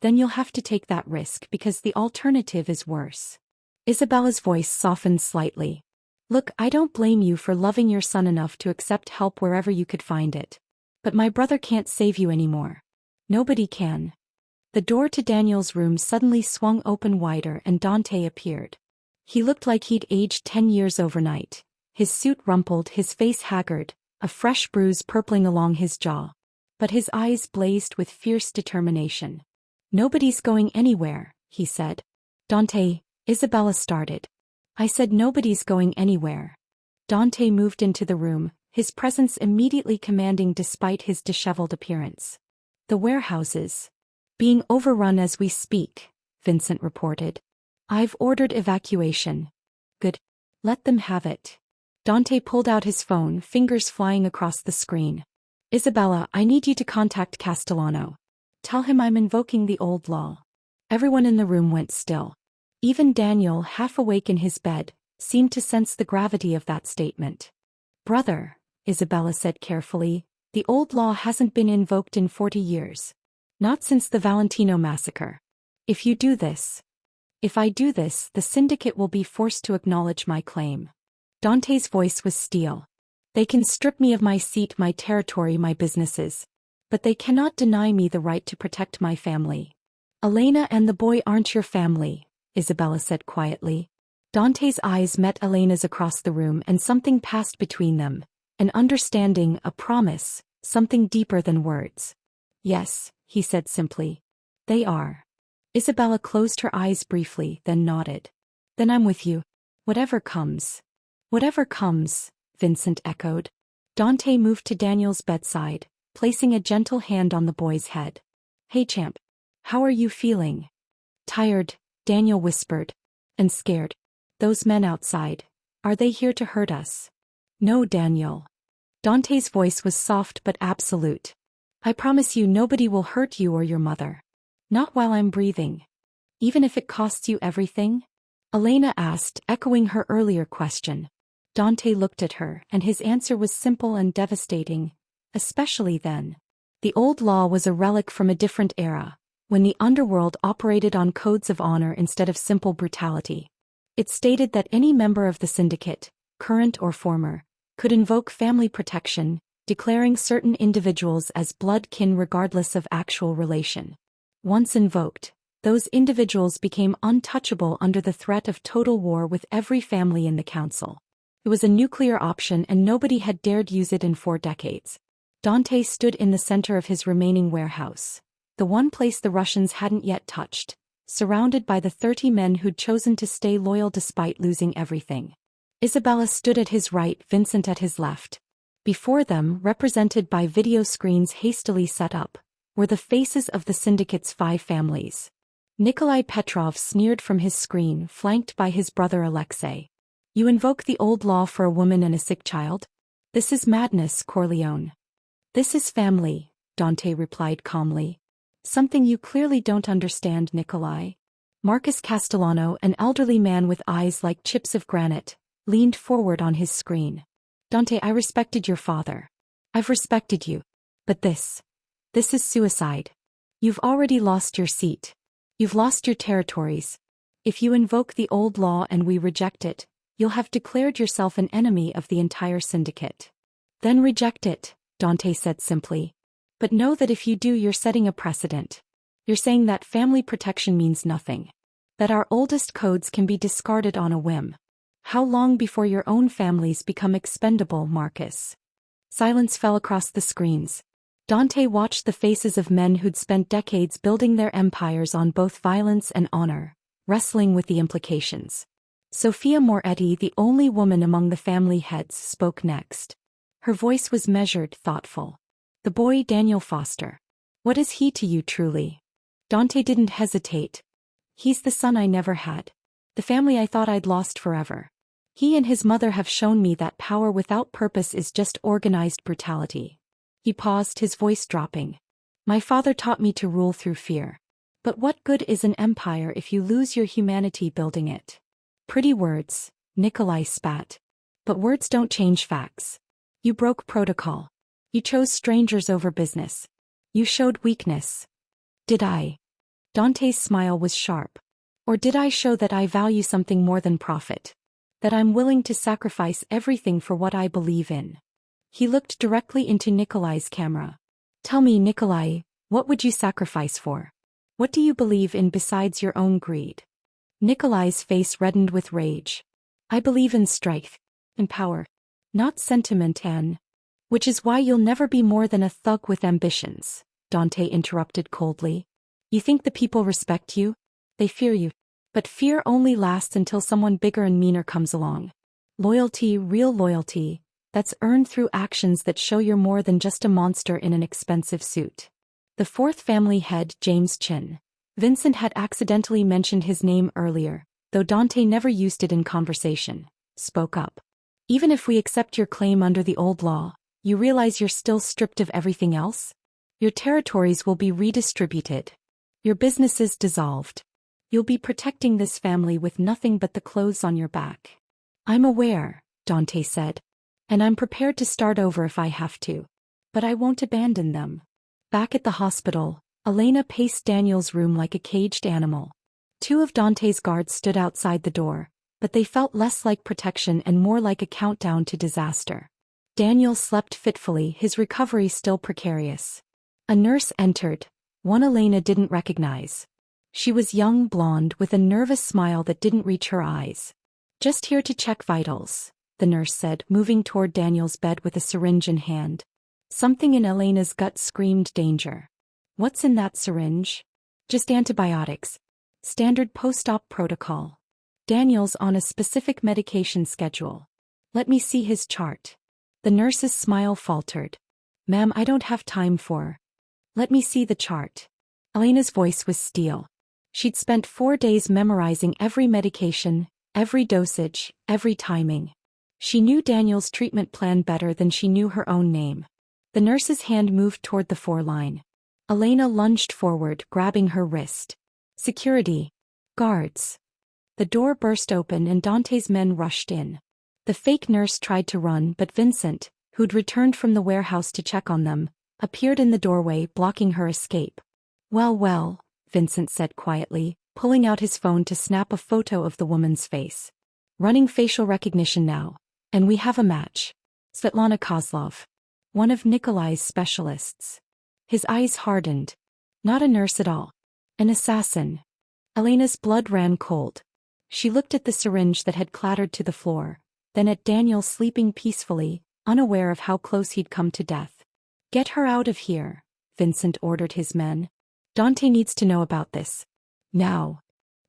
Then you'll have to take that risk because the alternative is worse. Isabella's voice softened slightly. Look, I don't blame you for loving your son enough to accept help wherever you could find it. But my brother can't save you anymore. Nobody can. The door to Daniel's room suddenly swung open wider and Dante appeared. He looked like he'd aged 10 years overnight. His suit rumpled, his face haggard, a fresh bruise purpling along his jaw. But his eyes blazed with fierce determination. Nobody's going anywhere, he said. Dante, Isabella started. I said nobody's going anywhere. Dante moved into the room, his presence immediately commanding despite his disheveled appearance. The warehouses. Being overrun as we speak, Vincent reported. I've ordered evacuation. Good. Let them have it. Dante pulled out his phone, fingers flying across the screen. Isabella, I need you to contact Castellano. Tell him I'm invoking the old law. Everyone in the room went still. Even Daniel, half awake in his bed, seemed to sense the gravity of that statement. Brother, Isabella said carefully, the old law hasn't been invoked in 40 years. Not since the Valentino massacre. If I do this, the syndicate will be forced to acknowledge my claim. Dante's voice was steel. They can strip me of my seat, my territory, my businesses. But they cannot deny me the right to protect my family. Elena and the boy aren't your family, Isabella said quietly. Dante's eyes met Elena's across the room and something passed between them. An understanding, a promise, something deeper than words. Yes, he said simply. They are. Isabella closed her eyes briefly, then nodded. Then I'm with you. Whatever comes. Whatever comes, Vincent echoed. Dante moved to Daniel's bedside, placing a gentle hand on the boy's head. Hey champ. How are you feeling? Tired, Daniel whispered. And scared. Those men outside. Are they here to hurt us? No, Daniel. Dante's voice was soft but absolute. I promise you nobody will hurt you or your mother. Not while I'm breathing. Even if it costs you everything? Elena asked, echoing her earlier question. Dante looked at her, and his answer was simple and devastating, especially then. The old law was a relic from a different era, when the underworld operated on codes of honor instead of simple brutality. It stated that any member of the syndicate, current or former, could invoke family protection, declaring certain individuals as blood kin regardless of actual relation. Once invoked, those individuals became untouchable under the threat of total war with every family in the council. It was a nuclear option and nobody had dared use it in 4 decades. Dante stood in the center of his remaining warehouse, the one place the Russians hadn't yet touched, surrounded by the 30 men who'd chosen to stay loyal despite losing everything. Isabella stood at his right, Vincent at his left. Before them, represented by video screens hastily set up, were the faces of the syndicate's 5 families. Nikolai Petrov sneered from his screen, flanked by his brother Alexei. You invoke the old law for a woman and a sick child? This is madness, Corleone. This is family, Dante replied calmly. Something you clearly don't understand, Nikolai. Marcus Castellano, an elderly man with eyes like chips of granite, leaned forward on his screen. Dante, I respected your father. I've respected you. But this is suicide. You've already lost your seat. You've lost your territories. If you invoke the old law and we reject it, you'll have declared yourself an enemy of the entire syndicate. Then reject it, Dante said simply. But know that if you do, you're setting a precedent. You're saying that family protection means nothing. That our oldest codes can be discarded on a whim. How long before your own families become expendable, Marcus? Silence fell across the screens. Dante watched the faces of men who'd spent decades building their empires on both violence and honor, wrestling with the implications. Sophia Moretti, the only woman among the family heads, spoke next. Her voice was measured, thoughtful. The boy Daniel Foster. What is he to you truly? Dante didn't hesitate. He's the son I never had. The family I thought I'd lost forever. He and his mother have shown me that power without purpose is just organized brutality. He paused, his voice dropping. My father taught me to rule through fear. But what good is an empire if you lose your humanity building it? Pretty words, Nikolai spat. But words don't change facts. You broke protocol. You chose strangers over business. You showed weakness. Did I? Dante's smile was sharp. Or did I show that I value something more than profit? That I'm willing to sacrifice everything for what I believe in? He looked directly into Nikolai's camera. Tell me, Nikolai, what would you sacrifice for? What do you believe in besides your own greed? Nikolai's face reddened with rage. I believe in strength, in power, not sentiment, and... Which is why you'll never be more than a thug with ambitions, Dante interrupted coldly. You think the people respect you? They fear you. But fear only lasts until someone bigger and meaner comes along. Loyalty, real loyalty, that's earned through actions that show you're more than just a monster in an expensive suit. The fourth family head, James Chin. Vincent had accidentally mentioned his name earlier, though Dante never used it in conversation, spoke up. Even if we accept your claim under the old law, you realize you're still stripped of everything else? Your territories will be redistributed. Your businesses dissolved. You'll be protecting this family with nothing but the clothes on your back. I'm aware, Dante said. And I'm prepared to start over if I have to. But I won't abandon them. Back at the hospital, Elena paced Daniel's room like a caged animal. Two of Dante's guards stood outside the door, but they felt less like protection and more like a countdown to disaster. Daniel slept fitfully, his recovery still precarious. A nurse entered, one Elena didn't recognize. She was young, blonde, with a nervous smile that didn't reach her eyes. Just here to check vitals, the nurse said, moving toward Daniel's bed with a syringe in hand. Something in Elena's gut screamed danger. What's in that syringe? Just antibiotics. Standard post-op protocol. Daniel's on a specific medication schedule. Let me see his chart. The nurse's smile faltered. Ma'am, I don't have time for. Let me see the chart. Elena's voice was steel. She'd spent 4 days memorizing every medication, every dosage, every timing. She knew Daniel's treatment plan better than she knew her own name. The nurse's hand moved toward the 4-line. Elena lunged forward, grabbing her wrist. Security. Guards. The door burst open and Dante's men rushed in. The fake nurse tried to run, but Vincent, who'd returned from the warehouse to check on them, appeared in the doorway, blocking her escape. Well, Vincent said quietly, pulling out his phone to snap a photo of the woman's face. Running facial recognition now. And we have a match. Svetlana Kozlov. One of Nikolai's specialists. His eyes hardened. Not a nurse at all. An assassin. Elena's blood ran cold. She looked at the syringe that had clattered to the floor, then at Daniel sleeping peacefully, unaware of how close he'd come to death. Get her out of here, Vincent ordered his men. Dante needs to know about this. Now.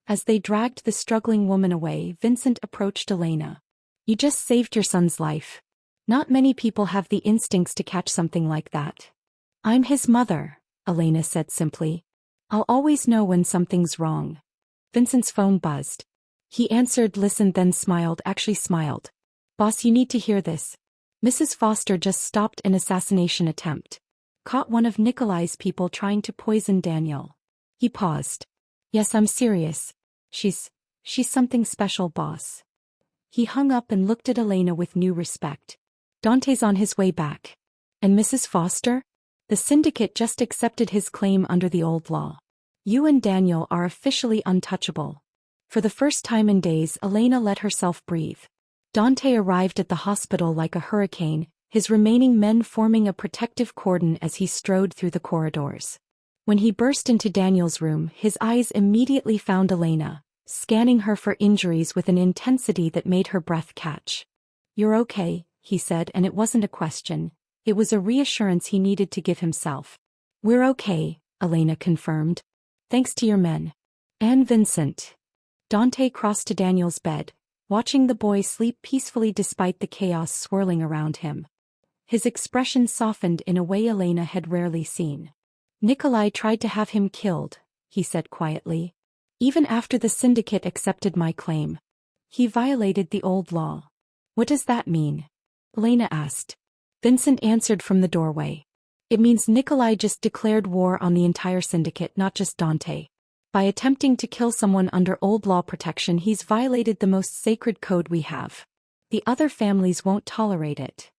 As they dragged the struggling woman away, Vincent approached Elena. You just saved your son's life. Not many people have the instincts to catch something like that. I'm his mother, Elena said simply. I'll always know when something's wrong. Vincent's phone buzzed. He answered, listened, then smiled, actually smiled. Boss, you need to hear this. Mrs. Foster just stopped an assassination attempt. Caught one of Nikolai's people trying to poison Daniel. He paused. Yes, I'm serious. She's something special, boss. He hung up and looked at Elena with new respect. Dante's on his way back. And Mrs. Foster? The syndicate just accepted his claim under the old law. You and Daniel are officially untouchable. For the first time in days, Elena let herself breathe. Dante arrived at the hospital like a hurricane, his remaining men forming a protective cordon as he strode through the corridors. When he burst into Daniel's room, his eyes immediately found Elena, scanning her for injuries with an intensity that made her breath catch. You're okay, he said, and it wasn't a question. It was a reassurance he needed to give himself. We're okay, Elena confirmed. Thanks to your men. And Vincent. Dante crossed to Daniel's bed, watching the boy sleep peacefully despite the chaos swirling around him. His expression softened in a way Elena had rarely seen. Nikolai tried to have him killed, he said quietly. Even after the syndicate accepted my claim. He violated the old law. What does that mean? Elena asked. Vincent answered from the doorway. It means Nikolai just declared war on the entire syndicate, not just Dante. By attempting to kill someone under old law protection, he's violated the most sacred code we have. The other families won't tolerate it.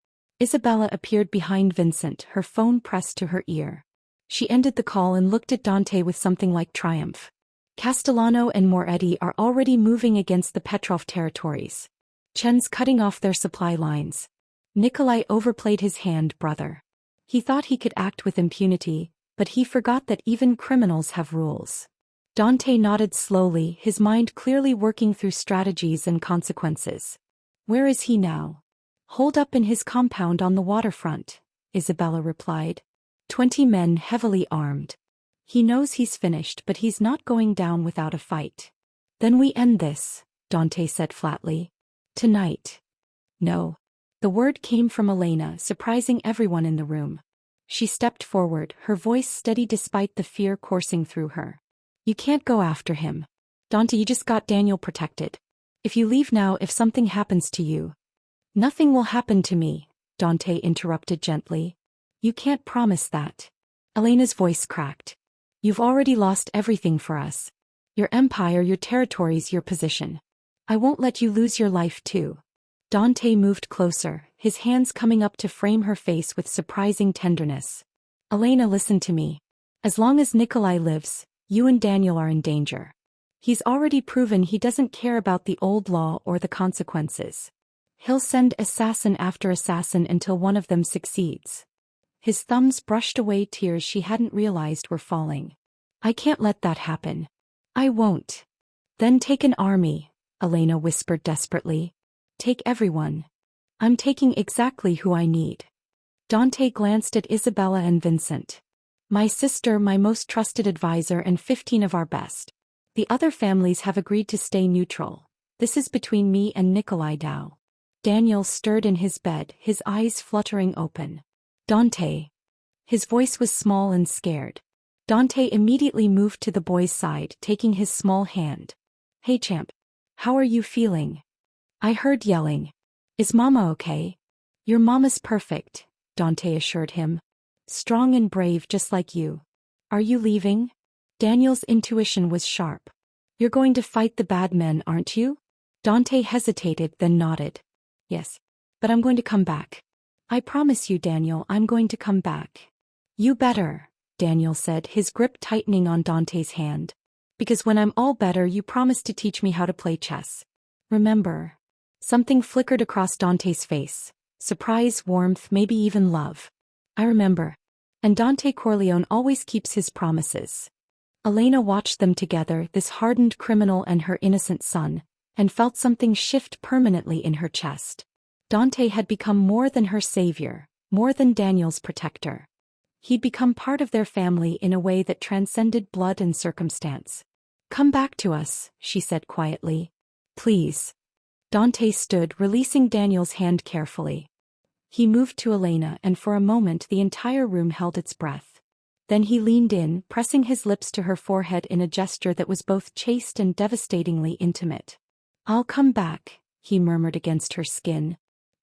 Isabella appeared behind Vincent, her phone pressed to her ear. She ended the call and looked at Dante with something like triumph. Castellano and Moretti are already moving against the Petrov territories. Chen's cutting off their supply lines. Nikolai overplayed his hand, brother. He thought he could act with impunity, but he forgot that even criminals have rules. Dante nodded slowly, his mind clearly working through strategies and consequences. Where is he now? Holed up in his compound on the waterfront, Isabella replied. 20 men heavily armed. He knows he's finished, but he's not going down without a fight. Then we end this, Dante said flatly. Tonight. No. The word came from Elena, surprising everyone in the room. She stepped forward, her voice steady despite the fear coursing through her. You can't go after him. Dante, you just got Daniel protected. If you leave now, if something happens to you. Nothing will happen to me, Dante interrupted gently. You can't promise that. Elena's voice cracked. You've already lost everything for us. Your empire, your territories, your position. I won't let you lose your life too. Dante moved closer, his hands coming up to frame her face with surprising tenderness. Elena, listen to me. As long as Nikolai lives, you and Daniel are in danger. He's already proven he doesn't care about the old law or the consequences. He'll send assassin after assassin until one of them succeeds. His thumbs brushed away tears she hadn't realized were falling. I can't let that happen. I won't. Then take an army, Elena whispered desperately. Take everyone. I'm taking exactly who I need. Dante glanced at Isabella and Vincent. My sister, my most trusted advisor, and 15 of our best. The other families have agreed to stay neutral. This is between me and Nikolai now. Daniel stirred in his bed, his eyes fluttering open. Dante. His voice was small and scared. Dante immediately moved to the boy's side, taking his small hand. Hey champ. How are you feeling? I heard yelling. Is Mama okay? Your mama's perfect, Dante assured him. Strong and brave just like you. Are you leaving? Daniel's intuition was sharp. You're going to fight the bad men, aren't you? Dante hesitated, then nodded. Yes. But I'm going to come back. I promise you, Daniel, I'm going to come back. You better, Daniel said, his grip tightening on Dante's hand. Because when I'm all better, you promise to teach me how to play chess. Remember? Something flickered across Dante's face. Surprise, warmth, maybe even love. I remember. And Dante Corleone always keeps his promises. Elena watched them together, this hardened criminal and her innocent son, and felt something shift permanently in her chest. Dante had become more than her savior, more than Daniel's protector. He'd become part of their family in a way that transcended blood and circumstance. Come back to us, she said quietly. Please. Dante stood, releasing Daniel's hand carefully. He moved to Elena, and for a moment the entire room held its breath. Then he leaned in, pressing his lips to her forehead in a gesture that was both chaste and devastatingly intimate. I'll come back, he murmured against her skin.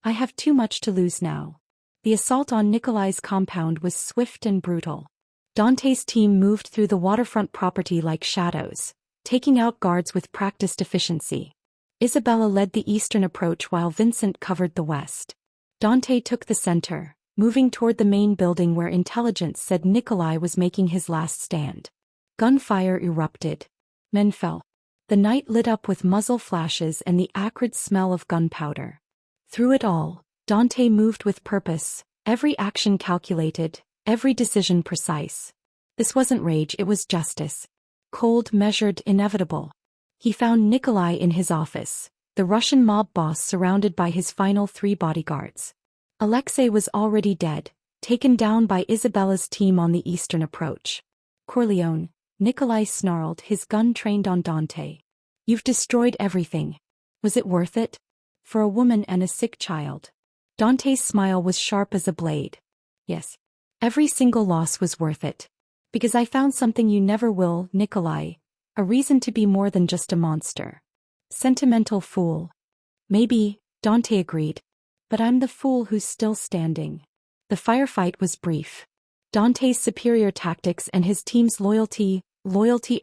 I have too much to lose now. The assault on Nikolai's compound was swift and brutal. Dante's team moved through the waterfront property like shadows, taking out guards with practiced efficiency. Isabella led the eastern approach while Vincent covered the west. Dante took the center, moving toward the main building where intelligence said Nikolai was making his last stand. Gunfire erupted. Men fell. The night lit up with muzzle flashes and the acrid smell of gunpowder. Through it all, Dante moved with purpose, every action calculated, every decision precise. This wasn't rage, it was justice. Cold, measured, inevitable. He found Nikolai in his office, the Russian mob boss surrounded by his final 3 bodyguards. Alexei was already dead, taken down by Isabella's team on the eastern approach. Corleone, Nikolai snarled, his gun trained on Dante. You've destroyed everything. Was it worth it? For a woman and a sick child. Dante's smile was sharp as a blade. Yes. Every single loss was worth it. Because I found something you never will, Nikolai. A reason to be more than just a monster. Sentimental fool. Maybe, Dante agreed. But I'm the fool who's still standing. The firefight was brief. Dante's superior tactics and his team's loyalty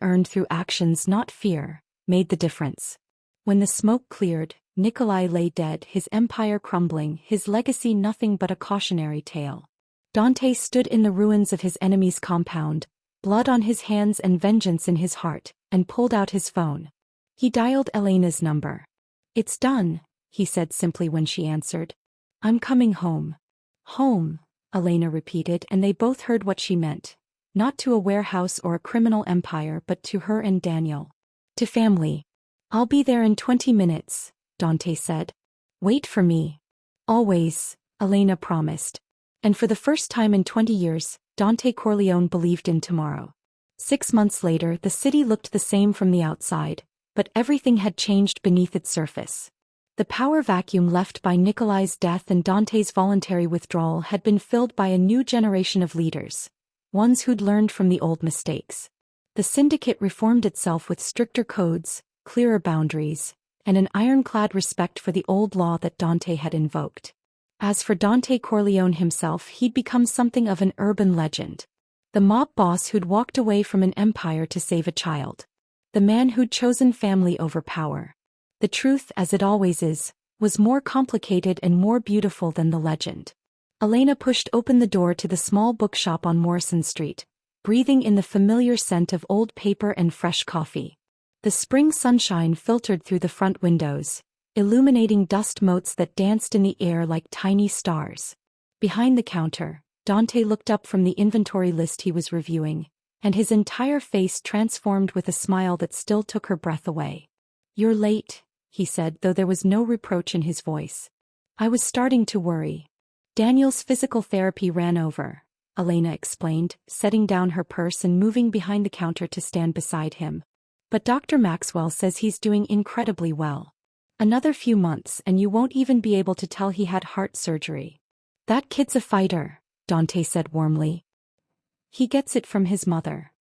earned through actions not fear, made the difference. When the smoke cleared, Nikolai lay dead, his empire crumbling, his legacy nothing but a cautionary tale. Dante stood in the ruins of his enemy's compound, blood on his hands and vengeance in his heart, and pulled out his phone. He dialed Elena's number. It's done, he said simply when she answered. I'm coming home. Home, Elena repeated, and they both heard what she meant. Not to a warehouse or a criminal empire, but to her and Daniel. To family. I'll be there in 20 minutes, Dante said. Wait for me. Always, Elena promised. And for the first time in 20 years, Dante Corleone believed in tomorrow. 6 months later, the city looked the same from the outside, but everything had changed beneath its surface. The power vacuum left by Nikolai's death and Dante's voluntary withdrawal had been filled by a new generation of leaders, ones who'd learned from the old mistakes. The syndicate reformed itself with stricter codes, clearer boundaries, and an ironclad respect for the old law that Dante had invoked. As for Dante Corleone himself, he'd become something of an urban legend. The mob boss who'd walked away from an empire to save a child. The man who'd chosen family over power. The truth, as it always is, was more complicated and more beautiful than the legend. Elena pushed open the door to the small bookshop on Morrison Street, breathing in the familiar scent of old paper and fresh coffee. The spring sunshine filtered through the front windows, illuminating dust motes that danced in the air like tiny stars. Behind the counter, Dante looked up from the inventory list he was reviewing, and his entire face transformed with a smile that still took her breath away. You're late, he said, though there was no reproach in his voice. I was starting to worry. Daniel's physical therapy ran over, Elena explained, setting down her purse and moving behind the counter to stand beside him. But Dr. Maxwell says he's doing incredibly well. Another few months and you won't even be able to tell he had heart surgery. That kid's a fighter, Dante said warmly. He gets it from his mother.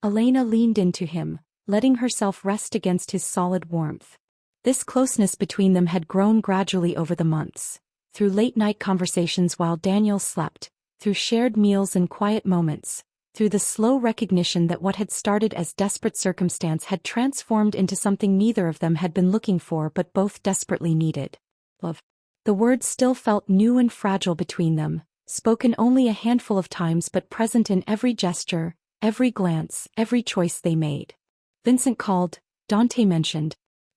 Elena leaned into him, letting herself rest against his solid warmth. This closeness between them had grown gradually over the months, through late-night conversations while Daniel slept, through shared meals and quiet moments, through the slow recognition that what had started as desperate circumstance had transformed into something neither of them had been looking for but both desperately needed. Love. The words still felt new and fragile between them, spoken only a handful of times but present in every gesture, every glance, every choice they made. Vincent called, Dante mentioned.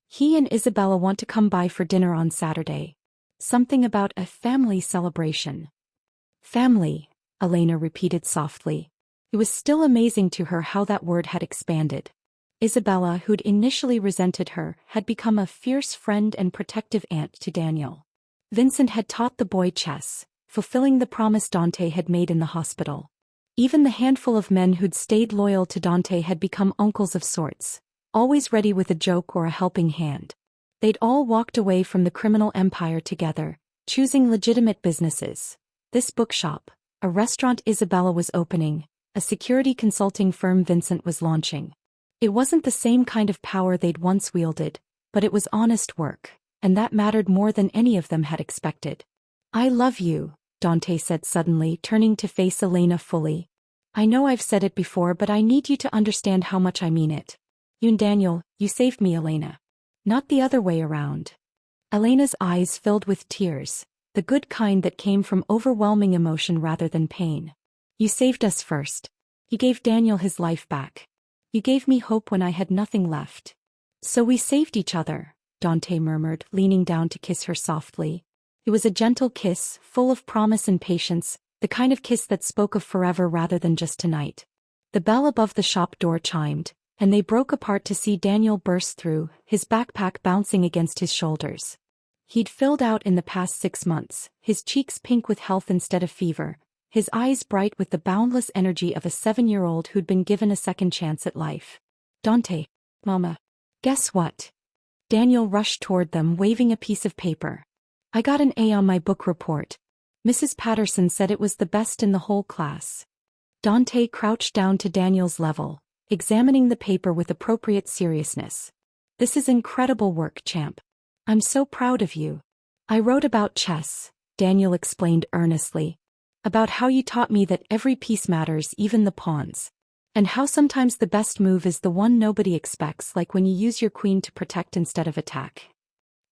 He and Isabella want to come by for dinner on Saturday. Something about a family celebration. Family, Elena repeated softly. It was still amazing to her how that word had expanded. Isabella, who'd initially resented her, had become a fierce friend and protective aunt to Daniel. Vincent had taught the boy chess, fulfilling the promise Dante had made in the hospital. Even the handful of men who'd stayed loyal to Dante had become uncles of sorts, always ready with a joke or a helping hand. They'd all walked away from the criminal empire together, choosing legitimate businesses. This bookshop, a restaurant Isabella was opening, a security consulting firm Vincent was launching. It wasn't the same kind of power they'd once wielded, but it was honest work, and that mattered more than any of them had expected. I love you, Dante said suddenly, turning to face Elena fully. I know I've said it before, but I need you to understand how much I mean it. You and Daniel, you saved me, Elena. Not the other way around. Elena's eyes filled with tears, the good kind that came from overwhelming emotion rather than pain. You saved us first. You gave Daniel his life back. You gave me hope when I had nothing left. So we saved each other, Dante murmured, leaning down to kiss her softly. It was a gentle kiss, full of promise and patience, the kind of kiss that spoke of forever rather than just tonight. The bell above the shop door chimed, and they broke apart to see Daniel burst through, his backpack bouncing against his shoulders. He'd filled out in the past 6 months, his cheeks pink with health instead of fever, his eyes bright with the boundless energy of a 7-year-old who'd been given a second chance at life. Dante. Mama. Guess what? Daniel rushed toward them, waving a piece of paper. I got an A on my book report. Mrs. Patterson said it was the best in the whole class. Dante crouched down to Daniel's level, examining the paper with appropriate seriousness. This is incredible work, champ. I'm so proud of you. I wrote about chess, Daniel explained earnestly. About how you taught me that every piece matters, even the pawns. And how sometimes the best move is the one nobody expects, like when you use your queen to protect instead of attack.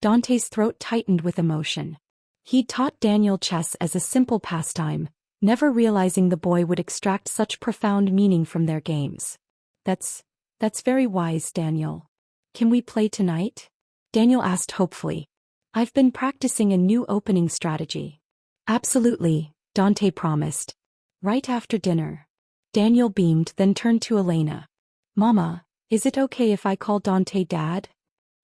Dante's throat tightened with emotion. He'd taught Daniel chess as a simple pastime, never realizing the boy would extract such profound meaning from their games. That's very wise, Daniel. Can we play tonight? Daniel asked hopefully. I've been practicing a new opening strategy. Absolutely, Dante promised. Right after dinner. Daniel beamed, then turned to Elena. Mama, is it okay if I call Dante Dad?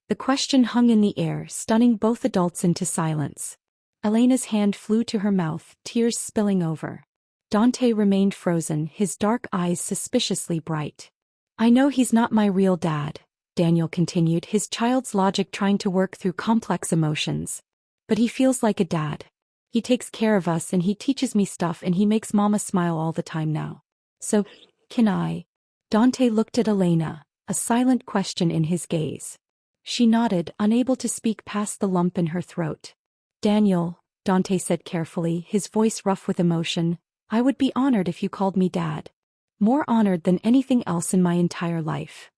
The question hung in the air, stunning both adults into silence. Elena's hand flew to her mouth, tears spilling over. Dante remained frozen, his dark eyes suspiciously bright. I know he's not my real dad, Daniel continued, his child's logic trying to work through complex emotions. But he feels like a dad. He takes care of us and he teaches me stuff and he makes Mama smile all the time now. So, can I? Dante looked at Elena, a silent question in his gaze. She nodded, unable to speak past the lump in her throat. Daniel, Dante said carefully, his voice rough with emotion, I would be honored if you called me Dad. More honored than anything else in my entire life.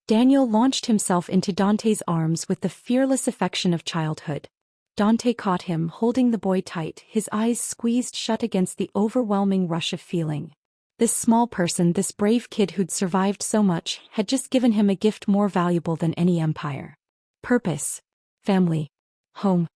Daniel launched himself into Dante's arms with the fearless affection of childhood. Dante caught him, holding the boy tight, his eyes squeezed shut against the overwhelming rush of feeling. This small person, this brave kid who'd survived so much, had just given him a gift more valuable than any empire. Purpose. Family. Home.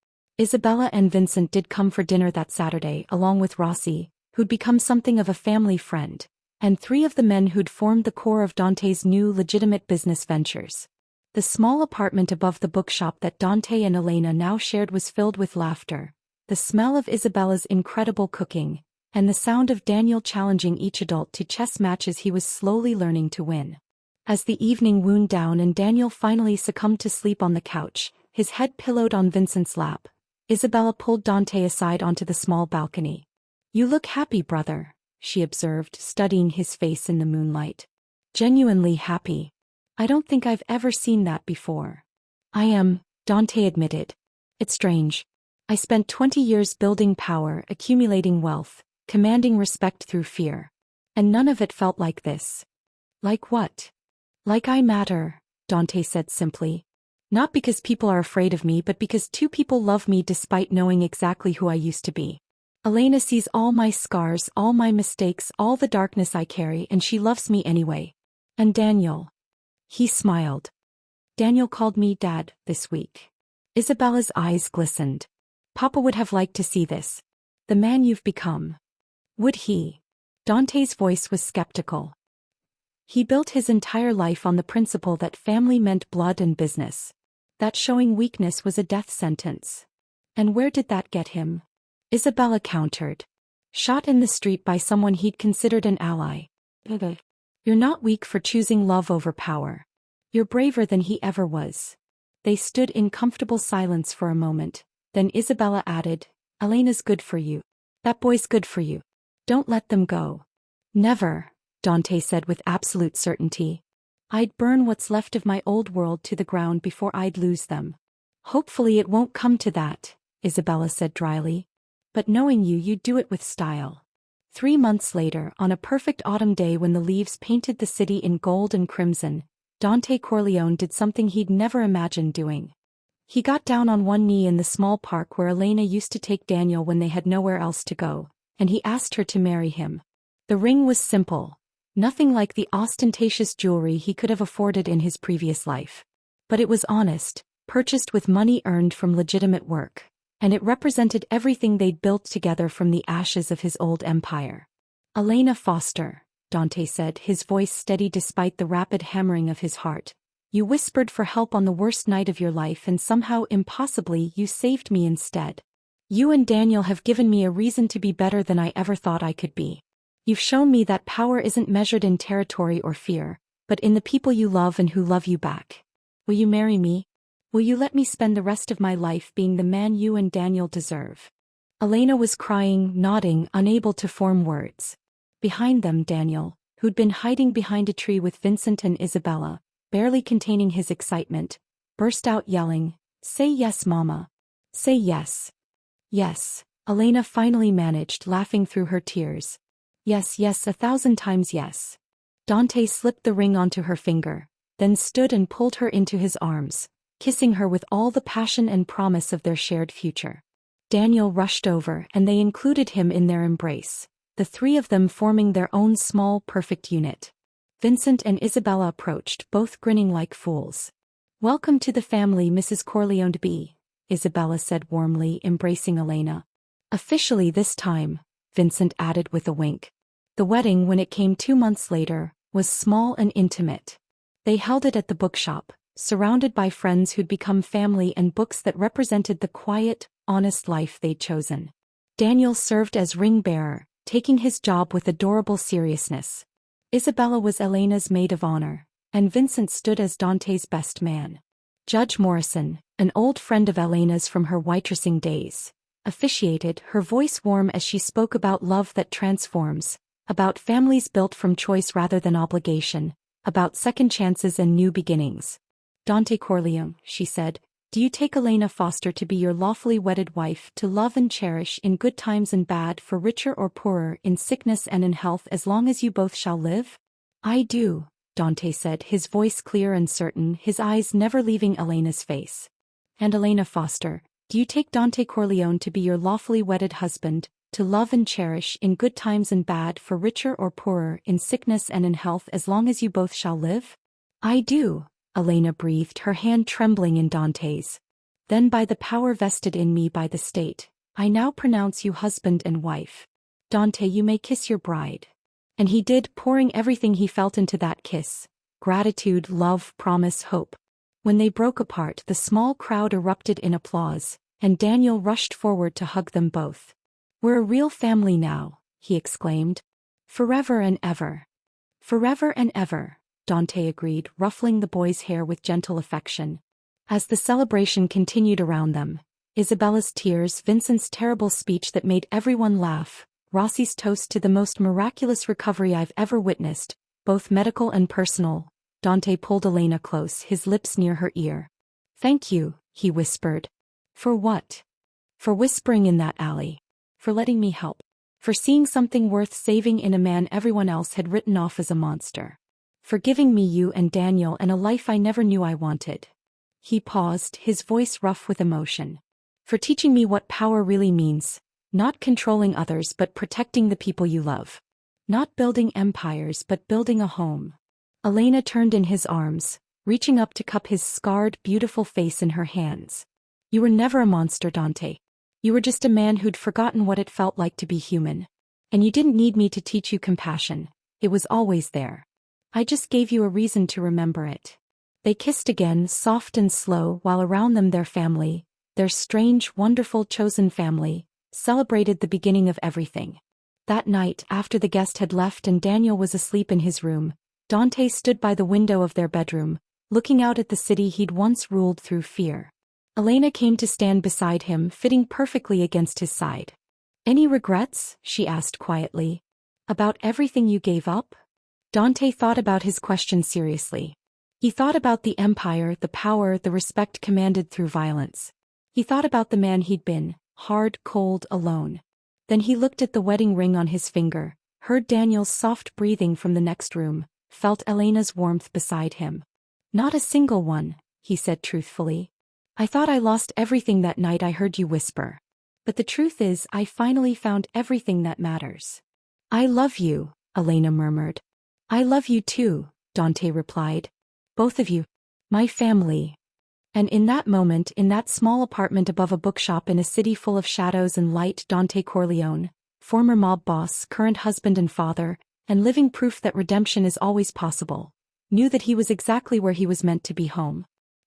Isabella and Vincent did come for dinner that Saturday, along with Rossi, who'd become something of a family friend, and 3 of the men who'd formed the core of Dante's new legitimate business ventures. The small apartment above the bookshop that Dante and Elena now shared was filled with laughter, the smell of Isabella's incredible cooking, and the sound of Daniel challenging each adult to chess matches he was slowly learning to win. As the evening wound down and Daniel finally succumbed to sleep on the couch, his head pillowed on Vincent's lap, Isabella pulled Dante aside onto the small balcony. You look happy, brother, she observed, studying his face in the moonlight. Genuinely happy. I don't think I've ever seen that before. I am, Dante admitted. It's strange. I spent 20 years building power, accumulating wealth, commanding respect through fear. And none of it felt like this. Like what? Like I matter, Dante said simply. Not because people are afraid of me, but because 2 people love me despite knowing exactly who I used to be. Elena sees all my scars, all my mistakes, all the darkness I carry, and she loves me anyway. And Daniel. He smiled. Daniel called me Dad this week. Isabella's eyes glistened. Papa would have liked to see this. The man you've become. Would he? Dante's voice was skeptical. He built his entire life on the principle that family meant blood and business. That showing weakness was a death sentence. And where did that get him? Isabella countered. Shot in the street by someone he'd considered an ally. You're not weak for choosing love over power. You're braver than he ever was. They stood in comfortable silence for a moment, then Isabella added, Elena's good for you. That boy's good for you. Don't let them go. Never, Dante said with absolute certainty. I'd burn what's left of my old world to the ground before I'd lose them. Hopefully it won't come to that, Isabella said dryly. But knowing you, you'd do it with style. 3 months later, on a perfect autumn day when the leaves painted the city in gold and crimson, Dante Corleone did something he'd never imagined doing. He got down on one knee in the small park where Elena used to take Daniel when they had nowhere else to go, and he asked her to marry him. The ring was simple, nothing like the ostentatious jewelry he could have afforded in his previous life. But it was honest, purchased with money earned from legitimate work, and it represented everything they'd built together from the ashes of his old empire. Elena Foster, Dante said, his voice steady despite the rapid hammering of his heart. You whispered for help on the worst night of your life and somehow impossibly you saved me instead. You and Daniel have given me a reason to be better than I ever thought I could be. You've shown me that power isn't measured in territory or fear, but in the people you love and who love you back. Will you marry me? Will you let me spend the rest of my life being the man you and Daniel deserve? Elena was crying, nodding, unable to form words. Behind them, Daniel, who'd been hiding behind a tree with Vincent and Isabella, barely containing his excitement, burst out yelling, "Say yes, Mama. Say yes. Yes," Elena finally managed, laughing through her tears. Yes, yes, 1,000 times yes. Dante slipped the ring onto her finger, then stood and pulled her into his arms, kissing her with all the passion and promise of their shared future. Daniel rushed over and they included him in their embrace, the three of them forming their own small, perfect unit. Vincent and Isabella approached, both grinning like fools. "Welcome to the family, Mrs. Corleone B," Isabella said warmly, embracing Elena. "Officially this time," Vincent added with a wink. The wedding, when it came 2 months later, was small and intimate. They held it at the bookshop, surrounded by friends who'd become family and books that represented the quiet, honest life they'd chosen. Daniel served as ring-bearer, taking his job with adorable seriousness. Isabella was Elena's maid of honor, and Vincent stood as Dante's best man. Judge Morrison, an old friend of Elena's from her waitressing days, officiated, her voice warm as she spoke about love that transforms, about families built from choice rather than obligation, about second chances and new beginnings. "Dante Corleone," she said, "do you take Elena Foster to be your lawfully wedded wife, to love and cherish in good times and bad, for richer or poorer, in sickness and in health, as long as you both shall live?" "I do," Dante said, his voice clear and certain, his eyes never leaving Elena's face. "And Elena Foster, do you take Dante Corleone to be your lawfully wedded husband, to love and cherish in good times and bad, for richer or poorer, in sickness and in health, as long as you both shall live?" "I do," Elena breathed, her hand trembling in Dante's. "Then by the power vested in me by the state, I now pronounce you husband and wife. Dante, you may kiss your bride." And he did, pouring everything he felt into that kiss: gratitude, love, promise, hope. When they broke apart, the small crowd erupted in applause, and Daniel rushed forward to hug them both. "We're a real family now," he exclaimed. "Forever and ever." "Forever and ever," Dante agreed, ruffling the boy's hair with gentle affection. As the celebration continued around them, Isabella's tears, Vincent's terrible speech that made everyone laugh, Rossi's toast to the most miraculous recovery I've ever witnessed, both medical and personal, Dante pulled Elena close, his lips near her ear. "Thank you," he whispered. "For what?" "For whispering in that alley. For letting me help. For seeing something worth saving in a man everyone else had written off as a monster. For giving me you and Daniel and a life I never knew I wanted." He paused, his voice rough with emotion. "For teaching me what power really means, not controlling others but protecting the people you love. Not building empires but building a home." Elena turned in his arms, reaching up to cup his scarred, beautiful face in her hands. "You were never a monster, Dante. You were just a man who'd forgotten what it felt like to be human. And you didn't need me to teach you compassion, it was always there. I just gave you a reason to remember it." They kissed again, soft and slow, while around them their family, their strange, wonderful chosen family, celebrated the beginning of everything. That night, after the guest had left and Daniel was asleep in his room, Dante stood by the window of their bedroom, looking out at the city he'd once ruled through fear. Elena came to stand beside him, fitting perfectly against his side. "Any regrets?" she asked quietly. "About everything you gave up?" Dante thought about his question seriously. He thought about the empire, the power, the respect commanded through violence. He thought about the man he'd been, hard, cold, alone. Then he looked at the wedding ring on his finger, heard Daniel's soft breathing from the next room, felt Elena's warmth beside him. Not a single one, he said truthfully. I thought I lost everything that night I heard you whisper. But the truth is, I finally found everything that matters. I love you, Elena murmured. I love you too, Dante replied. Both of you. My family. And in that moment, in that small apartment above a bookshop in a city full of shadows and light, Dante Corleone, former mob boss, current husband and father, and living proof that redemption is always possible, knew that he was exactly where he was meant to be, home.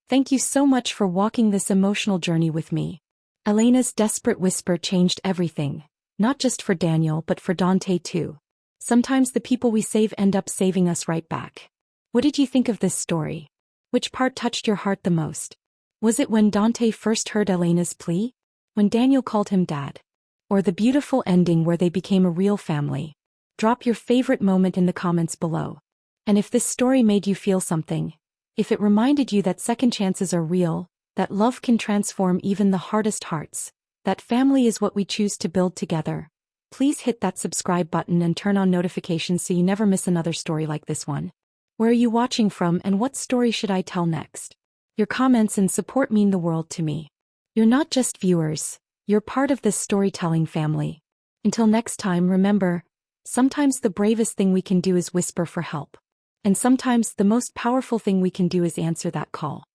Thank you so much for walking this emotional journey with me. Elena's desperate whisper changed everything, not just for Daniel but for Dante too. Sometimes the people we save end up saving us right back. What did you think of this story? Which part touched your heart the most? Was it when Dante first heard Elena's plea? When Daniel called him dad? Or the beautiful ending where they became a real family? Drop your favorite moment in the comments below. And if this story made you feel something, if it reminded you that second chances are real, that love can transform even the hardest hearts, that family is what we choose to build together, please hit that subscribe button and turn on notifications so you never miss another story like this one. Where are you watching from and what story should I tell next? Your comments and support mean the world to me. You're not just viewers, you're part of this storytelling family. Until next time, remember, sometimes the bravest thing we can do is whisper for help. And sometimes the most powerful thing we can do is answer that call.